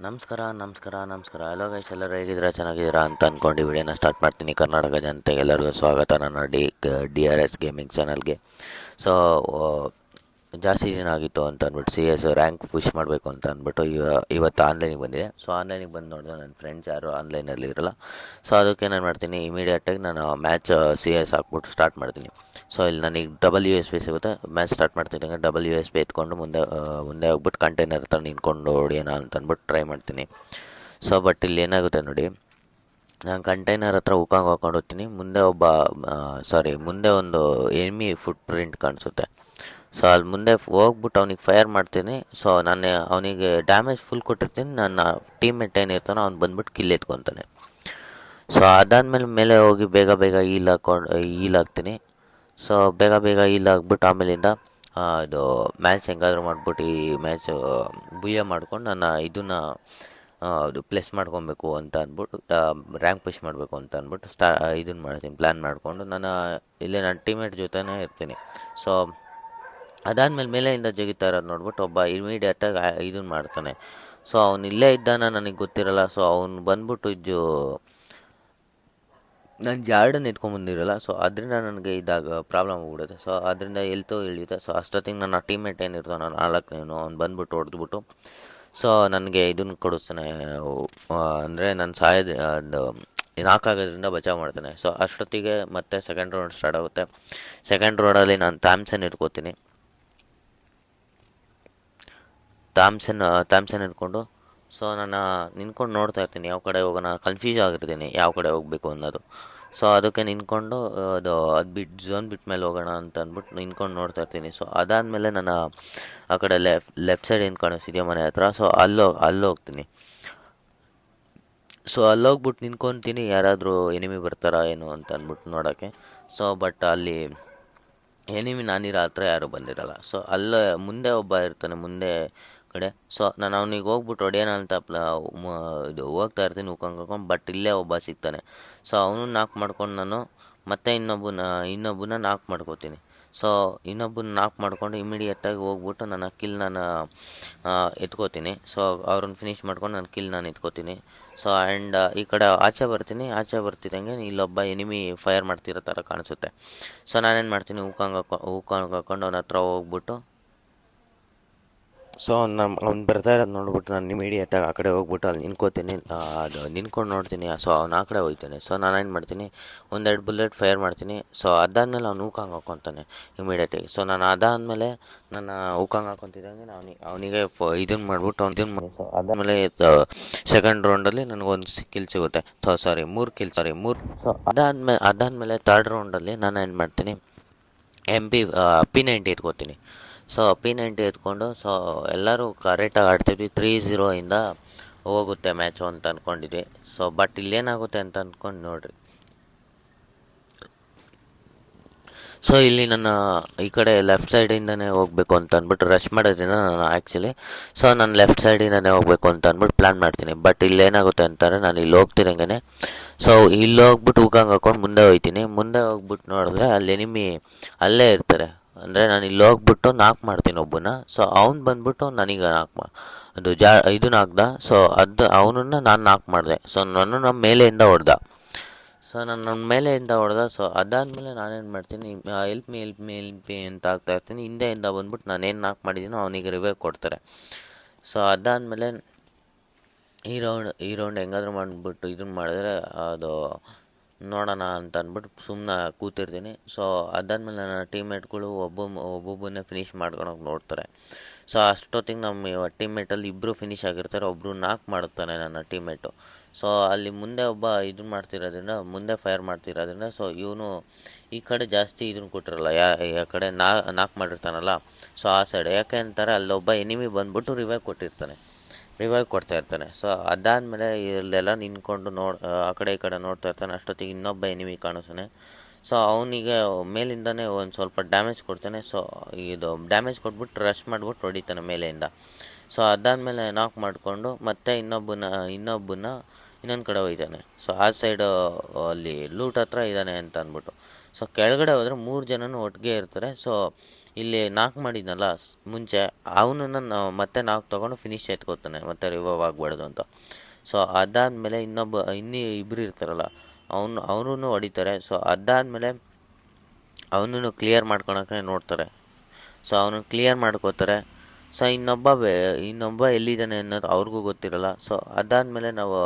ನಮಸ್ಕಾರ. Hello guys, ಎಲ್ಲರೂ ಹೇಗಿದ್ದೀರಾ? ಚೆನ್ನಾಗಿದ್ದೀರಾ ಅಂತ ಅಂದ್ಕೊಂಡು ವಿಡಿಯೋನ ಸ್ಟಾರ್ಟ್ ಮಾಡ್ತೀನಿ. ಕರ್ನಾಟಕ ಜನತೆಗೆ ಎಲ್ಲರಿಗೂ ಸ್ವಾಗತ ನನ್ನ DRS ಗೇಮಿಂಗ್ ಚಾನಲ್ಗೆ. ಸೊ ಜಾಸ್ತಿ ದಿನ ಆಗಿತ್ತು ಅಂತ ಅಂದ್ಬಿಟ್ಟು CS ರ್ಯಾಂಕ್ ಪುಷ್ ಮಾಡಬೇಕು ಅಂತ ಅಂದ್ಬಿಟ್ಟು ಇವತ್ತು ಆನ್ಲೈನಿಗೆ ಬಂದಿದೆ. ಸೊ ಆನ್ಲೈನಿಗೆ ಬಂದು ನೋಡಿದ್ರೆ ನನ್ನ ಫ್ರೆಂಡ್ಸ್ ಯಾರು ಆನ್ಲೈನಲ್ಲಿ ಇರಲ್ಲ. ಸೊ ಅದಕ್ಕೆ ನಾನು ಮಾಡ್ತೀನಿ, ಇಮಿಡಿಯೇಟಾಗಿ ನಾನು ಮ್ಯಾಚ್ CS ಹಾಕ್ಬಿಟ್ಟು ಸ್ಟಾರ್ಟ್ ಮಾಡ್ತೀನಿ. ಸೊ ಇಲ್ಲಿ ನನಗೆ WSB ಸಿಗುತ್ತೆ. ಮ್ಯಾಚ್ ಸ್ಟಾರ್ಟ್ ಮಾಡ್ತಿದ್ದಂಗೆ WSB ಎತ್ಕೊಂಡು ಮುಂದೆ ಹೋಗ್ಬಿಟ್ಟು ಕಂಟೈನರ್ ಹತ್ರ ನಿಂತ್ಕೊಂಡು ಹೊಡಿಯೋಣ ಅಂತ ಅಂದ್ಬಿಟ್ಟು ಟ್ರೈ ಮಾಡ್ತೀನಿ. ಸೊ ಬಟ್ ಇಲ್ಲಿ ಏನಾಗುತ್ತೆ ನೋಡಿ, ನಾನು ಕಂಟೈನರ್ ಹತ್ರ ಉಕ್ಕಂಗೆ ಹಾಕೊಂಡು ಹೋಗ್ತೀನಿ. ಮುಂದೆ ಒಂದು ಎನಿಮಿ ಫುಟ್ ಪ್ರಿಂಟ್ ಕಾಣಿಸುತ್ತೆ. ಸೊ ಅಲ್ಲಿ ಮುಂದೆ ಹೋಗ್ಬಿಟ್ಟು ಅವ್ನಿಗೆ ಫೈರ್ ಮಾಡ್ತೀನಿ. ಸೊ ನಾನು ಅವನಿಗೆ ಡ್ಯಾಮೇಜ್ ಫುಲ್ ಕೊಟ್ಟಿರ್ತೀನಿ. ನನ್ನ ಟೀಮ್ಮೇಟ್ ಏನಿರ್ತಾನೋ ಅವ್ನು ಬಂದ್ಬಿಟ್ಟು ಕಿಲ್ ಎತ್ಕೊತಾನೆ. ಸೊ ಅದಾದಮೇಲೆ ಹೋಗಿ ಬೇಗ ಹೀಲ್ ಹಾಕ್ತೀನಿ. ಸೊ ಬೇಗ ಹೀಲ್ ಹಾಕ್ಬಿಟ್ಟು ಆಮೇಲಿಂದ ಇದು ಮ್ಯಾಚ್ ಹೆಂಗಾದ್ರೂ ಮಾಡ್ಬಿಟ್ಟು ಈ ಮ್ಯಾಚ್ ಬುಯ್ಯ ಮಾಡ್ಕೊಂಡು ನನ್ನ ಇದನ್ನು ಅದು ಪ್ಲೇಸ್ ಮಾಡ್ಕೊಬೇಕು ಅಂತ ಅಂದ್ಬಿಟ್ಟು ರ್ಯಾಂಕ್ ಪುಷ್ ಮಾಡಬೇಕು ಅಂತ ಅಂದ್ಬಿಟ್ಟು ಇದನ್ನು ಮಾಡ್ತೀನಿ, ಪ್ಲ್ಯಾನ್ ಮಾಡಿಕೊಂಡು ಇಲ್ಲೇ ನನ್ನ ಟೀಮೇಟ್ ಜೊತೆನೇ ಇರ್ತೀನಿ. ಸೊ ಅದಾದಮೇಲೆ ಮೇಲೆಯಿಂದ ಜಗಿತಾ ಇರೋದು ನೋಡ್ಬಿಟ್ಟು ಒಬ್ಬ ಇಮಿಡಿಯೇಟಾಗಿ ಇದನ್ನು ಮಾಡ್ತಾನೆ. ಸೊ ಅವ್ನು ಇಲ್ಲೇ ಇದ್ದಾನ ನನಗೆ ಗೊತ್ತಿರಲ್ಲ. ಸೊ ಅವ್ನು ಬಂದ್ಬಿಟ್ಟು ನಾನು ಜಾರ್ಡನ್ನು ಎತ್ಕೊಂಡ್ಬಂದಿರಲ್ಲ. ಸೊ ಅದರಿಂದ ನನಗೆ ಪ್ರಾಬ್ಲಮ್ ಆಗ್ಬಿಡುತ್ತೆ. ಸೊ ಅದರಿಂದ ಇಳಿಯುತ್ತೆ. ಸೊ ಅಷ್ಟೊತ್ತಿಗೆ ನನ್ನ ಟೀಮ್ಮೇಟ್ ಏನಿರ್ತಾನೆ, ನಾನು 4ನೇನು ಅವ್ನು ಬಂದ್ಬಿಟ್ಟು ಹೊಡೆದ್ಬಿಟ್ಟು ಸೊ ನನಗೆ ಇದನ್ನು ಕೊಡಿಸ್ತಾನೆ. ಅಂದರೆ ನಾನು ನಾಲ್ಕಾಗೋದ್ರಿಂದ ಬಚಾವ್ ಮಾಡ್ತಾನೆ. ಸೊ ಅಷ್ಟೊತ್ತಿಗೆ ಮತ್ತೆ ಸೆಕೆಂಡ್ ರೌಂಡ್ ಸ್ಟಾರ್ಟ್ ಆಗುತ್ತೆ. ಸೆಕೆಂಡ್ ರೌಂಡಲ್ಲಿ ನಾನು ಥಾಮ್ಸನ್ ಇಟ್ಕೋತೀನಿ. ಥಾಮ್ಸನ್ ಇಟ್ಕೊಂಡು ಸೊ ನಾನು ನಿಂತ್ಕೊಂಡು ನೋಡ್ತಾ ಇರ್ತೀನಿ, ಯಾವ ಕಡೆ ಹೋಗೋಣ, ಕನ್ಫ್ಯೂಸ್ ಆಗಿರ್ತೀನಿ ಯಾವ ಕಡೆ ಹೋಗಬೇಕು ಅನ್ನೋದು. ಸೊ ಅದಕ್ಕೆ ನಿಂತ್ಕೊಂಡು ಅದು ಝೋನ್ ಬಿಟ್ಟ ಮೇಲೆ ಹೋಗೋಣ ಅಂತ ಅಂದ್ಬಿಟ್ಟು ನಿಂತ್ಕೊಂಡು ನೋಡ್ತಾ ಇರ್ತೀನಿ. ಸೊ ಅದಾದಮೇಲೆ ನಾನು ಆ ಕಡೆ ಲೆಫ್ಟ್ ಸೈಡ್ ಏನು ಕಾಣಿಸ್ತಿದೆಯೋ ಮನೆ ಹತ್ರ, ಸೊ ಅಲ್ಲಿ ಹೋಗ್ತೀನಿ. ಸೊ ಅಲ್ಲೋಗ್ಬಿಟ್ಟು ನಿಂತ್ಕೊತೀನಿ, ಯಾರಾದರೂ ಎನಿಮಿ ಬರ್ತಾರಾ ಏನು ಅಂತ ಅಂದ್ಬಿಟ್ಟು ನೋಡೋಕ್ಕೆ. ಸೊ ಬಟ್ ಅಲ್ಲಿ ಎನಿಮಿ ನಾನಿರೋ ಹತ್ರ ಯಾರೂ ಬಂದಿರಲ್ಲ. ಸೊ ಅಲ್ಲೇ ಮುಂದೆ ಒಬ್ಬ ಇರ್ತಾನೆ ಮುಂದೆ ಕಡೆ. ಸೊ ನಾನು ಅವನಿಗೆ ಹೋಗ್ಬಿಟ್ಟು ಹೊಡೆಯೋಣ ಅಂತ ಇದು ಹೋಗ್ತಾ ಇರ್ತೀನಿ ಉಕ್ಕಂಗೆ. ಬಟ್ ಇಲ್ಲೇ ಒಬ್ಬ ಸಿಗ್ತಾನೆ. ಸೊ ಅವನು ನಾಕ್ ಮಾಡ್ಕೊಂಡು ನಾನು ಮತ್ತೆ ಇನ್ನೊಬ್ಬನ ನಾಕ್ ಮಾಡ್ಕೋತೀನಿ. ಸೊ ಇನ್ನೊಬ್ಬನ ನಾಕ್ ಮಾಡ್ಕೊಂಡು ಇಮಿಡಿಯೇಟಾಗಿ ಹೋಗ್ಬಿಟ್ಟು ನನ್ನ ಕಿಲ್ ನಾನು ಎತ್ಕೋತೀನಿ. ಸೊ ಅವ್ರನ್ನ ಫಿನಿಶ್ ಮಾಡ್ಕೊಂಡು ನನ್ನ ಕಿಲ್ ನಾನು ಎತ್ಕೋತೀನಿ. ಸೊ ಆ್ಯಂಡ್ ಈ ಕಡೆ ಆಚೆ ಬರ್ತಿದ್ದಂಗೆ ಇಲ್ಲೊಬ್ಬ ಎನಿಮಿ ಫೈರ್ ಮಾಡ್ತಿರೋ ಥರ ಕಾಣಿಸುತ್ತೆ. ಸೊ ನಾನೇನು ಮಾಡ್ತೀನಿ, ಉಕ್ಕಂಗೆ ಹಾಕೊಂಡು ಅವನ ಹತ್ರ ಹೋಗ್ಬಿಟ್ಟು ಸೊ ಅವ್ನು ಬರ್ತಾ ಇರೋದು ನೋಡ್ಬಿಟ್ಟು ನಾನು ಇಮಿಡಿಯೇಟಾಗಿ ಆ ಕಡೆ ಹೋಗ್ಬಿಟ್ಟು ಅಲ್ಲಿ ನಿಂತ್ಕೋತೀನಿ. ಅದು ನಿಂತ್ಕೊಂಡು ನೋಡ್ತೀನಿ. ಸೊ ಅವ್ನು ಆ ಕಡೆ ಹೋಗ್ತಾನೆ. ಸೊ ನಾನೇನು ಮಾಡ್ತೀನಿ, 1-2 ಬುಲೆಟ್ ಫೈರ್ ಮಾಡ್ತೀನಿ. ಸೊ ಅದಾದಮೇಲೆ ಅವ್ನು ಊಕಂಗೆ ಹಾಕ್ಕೊತಾನೆ ಇಮಿಡಿಯೇಟಾಗಿ. ಸೊ ನಾನು ಅದಾದಮೇಲೆ ನನ್ನ ಊಕಂಗೆ ಹಾಕ್ಕೊತಿದ್ದಂಗೆ ಅವನಿಗೆ ಇದನ್ನು ಮಾಡಿಬಿಟ್ಟು ಸೊ ಅದಾದಮೇಲೆ ಸೆಕೆಂಡ್ ರೌಂಡಲ್ಲಿ ನನಗೊಂದು ಕಿಲ್ ಸಿಗುತ್ತೆ. ಮೂರು ಕಿಲ್. ಸೊ ಅದಾದಮೇಲೆ ಥರ್ಡ್ ರೌಂಡಲ್ಲಿ ನಾನು ಏನು ಮಾಡ್ತೀನಿ, P90 ಎತ್ಕೋತೀನಿ. ಸೊ P90 ಎತ್ಕೊಂಡು ಸೊ ಎಲ್ಲರೂ ಕರೆಕ್ಟಾಗಿ ಆಡ್ತಿದ್ವಿ. 3-0 ಹೋಗುತ್ತೆ ಮ್ಯಾಚು ಅಂತ ಅಂದ್ಕೊಂಡಿದ್ವಿ. ಸೊ ಬಟ್ ಇಲ್ಲೇನಾಗುತ್ತೆ ಅಂತ ಅಂದ್ಕೊಂಡು ನೋಡ್ರಿ. ಸೊ ಇಲ್ಲಿ ನನ್ನ ಈ ಕಡೆ ಲೆಫ್ಟ್ ಸೈಡಿಂದನೇ ಹೋಗಬೇಕು ಅಂತ ಅಂದ್ಬಿಟ್ಟು ರಶ್ ಮಾಡೋದ್ರಿಂದ ನಾನು ಲೆಫ್ಟ್ ಸೈಡಿಂದನೇ ಹೋಗಬೇಕು ಅಂತ ಅಂದ್ಬಿಟ್ಟು ಪ್ಲ್ಯಾನ್ ಮಾಡ್ತೀನಿ. ಬಟ್ ಇಲ್ಲೇನಾಗುತ್ತೆ ಅಂತಾರೆ, ನಾನು ಇಲ್ಲಿ ಹೋಗ್ತಿರಂಗೆ ಸೊ ಇಲ್ಲಿ ಹೋಗ್ಬಿಟ್ಟು ಉಕ್ಕಂಗೆ ಹಾಕೊಂಡು ಮುಂದೆ ಹೋಗ್ಬಿಟ್ಟು ನೋಡಿದ್ರೆ ಅಲ್ಲಿ ಎನಿಮಿ ಅಲ್ಲೇ ಇರ್ತಾರೆ. ಅಂದರೆ ನಾನು ಇಲ್ಲಿ ಹೋಗ್ಬಿಟ್ಟು ನಾಕ್ ಮಾಡ್ತೀನಿ ಒಬ್ಬನ. ಸೊ ಅವ್ನು ಬಂದ್ಬಿಟ್ಟು ನನಗೆ ಇದನ್ನ ಹಾಕ್ದ. ಸೊ ಅವನನ್ನು ನಾನು ನಾಕ್ ಮಾಡಿದೆ. ಸೊ ನನ್ನ ಮೇಲೆಯಿಂದ ಹೊಡೆದ. ಸೊ ಅದಾದಮೇಲೆ ನಾನೇನು ಮಾಡ್ತೀನಿ, ಎಲ್ಪ್ ಮೀ ಅಂತ ಆಗ್ತಾ ಇರ್ತೀನಿ. ಹಿಂದೆಯಿಂದ ಬಂದ್ಬಿಟ್ಟು ನಾನೇನು ನಾಕ್ ಮಾಡಿದ್ದೀನೋ ಅವನಿಗೆ ರಿವೈವ್ ಕೊಡ್ತಾರೆ. ಸೊ ಅದಾದಮೇಲೆ ಈ ರೌಂಡ್ ಹೆಂಗಾದ್ರೂ ಮಾಡಿಬಿಟ್ಟು ಇದನ್ನು ಮಾಡಿದ್ರೆ ಅದು ನೋಡೋಣ ಅಂತ ಅಂದ್ಬಿಟ್ಟು ಸುಮ್ಮನೆ ಕೂತಿರ್ತೀನಿ. ಸೊ ಅದಾದಮೇಲೆ ನನ್ನ ಟೀಮ್ಮೇಟ್ಗಳು ಒಬ್ಬೊಬ್ಬನೇ ಫಿನಿಶ್ ಮಾಡ್ಕೊಳಕ್ಕೆ ನೋಡ್ತಾರೆ. ಸೊ ಅಷ್ಟೊತ್ತಿಗೆ ನಮ್ಮ ಟೀಮ್ಮೇಟಲ್ಲಿ ಇಬ್ಬರು ಫಿನಿಶ್ ಆಗಿರ್ತಾರೆ, ಒಬ್ಬರು ನಾಕ್ ಮಾಡುತ್ತಾನೆ ನನ್ನ ಟೀಮ್ಮೇಟು. ಸೊ ಅಲ್ಲಿ ಮುಂದೆ ಒಬ್ಬ ಮುಂದೆ ಫೈರ್ ಮಾಡ್ತಿರೋದ್ರಿಂದ ಸೊ ಇವನು ಈ ಕಡೆ ಜಾಸ್ತಿ ಇದನ್ನು ಕೊಟ್ಟಿರಲ್ಲ, ಆ ಕಡೆ ನಾಕ್ ಮಾಡಿರ್ತಾನಲ್ಲ. ಸೊ ಆ ಸೈಡ್ ಯಾಕೆ ಅಂತಾರೆ, ಅಲ್ಲೊಬ್ಬ ಎನಿಮಿ ಬಂದ್ಬಿಟ್ಟು ರಿವೈವ್ ಕೊಡ್ತಾ ಇರ್ತಾನೆ. ಸೊ ಅದಾದಮೇಲೆ ಇಲ್ಲೆಲ್ಲ ನಿಂತ್ಕೊಂಡು ಆ ಕಡೆ ಈ ಕಡೆ ನೋಡ್ತಾ ಇರ್ತಾನೆ. ಅಷ್ಟೊತ್ತಿಗೆ ಇನ್ನೊಬ್ಬ ಎನಿಮಿ ಕಾಣಿಸ್ತಾನೆ. ಸೊ ಅವನಿಗೆ ಮೇಲಿಂದನೇ ಒಂದು ಸ್ವಲ್ಪ ಡ್ಯಾಮೇಜ್ ಕೊಡ್ತಾನೆ. ಸೊ ಇದು ಡ್ಯಾಮೇಜ್ ಕೊಟ್ಬಿಟ್ಟು ರಶ್ ಮಾಡಿಬಿಟ್ಟು ಹೊಡಿತಾನೆ ಮೇಲೆಯಿಂದ. ಸೊ ಅದಾದಮೇಲೆ ನಾಕ್ ಮಾಡಿಕೊಂಡು ಮತ್ತೆ ಇನ್ನೊಬ್ಬನ ಇನ್ನೊಂದು ಕಡೆ ಹೋಗ್ತಾನೆ. ಸೊ ಆ ಸೈಡು ಅಲ್ಲಿ ಲೂಟ್ ಹತ್ರ ಇದ್ದಾನೆ ಅಂತ ಅಂದ್ಬಿಟ್ಟು. ಸೊ ಕೆಳಗಡೆ ಹೋದರೆ 3 ಜನನೂ ಒಟ್ಟಿಗೆ ಇರ್ತಾರೆ. ಸೊ ಇಲ್ಲಿ ನಾಲ್ಕು ಮಾಡಿದ್ನಲ್ಲ ಮುಂಚೆ, ಅವನನ್ನು ಮತ್ತೆ ನಾಲ್ಕು ತೊಗೊಂಡು ಫಿನಿಶ್ ಎತ್ಕೋತಾನೆ, ಮತ್ತೆ ರಿವೈವ್ ಆಗಬಾರ್ದು ಅಂತ. ಸೊ ಅದಾದಮೇಲೆ ಇನ್ನೂ ಇಬ್ಬರು ಇರ್ತಾರಲ್ಲ, ಅವನು ಹೊಡಿತಾರೆ. ಸೊ ಅದಾದಮೇಲೆ ಅವನನ್ನು ಕ್ಲಿಯರ್ ಮಾಡ್ಕೊಳಕ್ಕೆ ನೋಡ್ತಾರೆ. ಸೊ ಅವನು ಕ್ಲಿಯರ್ ಮಾಡ್ಕೋತಾರೆ. ಸೊ ಇನ್ನೊಬ್ಬ ಎಲ್ಲಿದ್ದಾನೆ ಅನ್ನೋದು ಅವ್ರಿಗೂ ಗೊತ್ತಿರಲ್ಲ. ಸೊ ಅದಾದಮೇಲೆ ನಾವು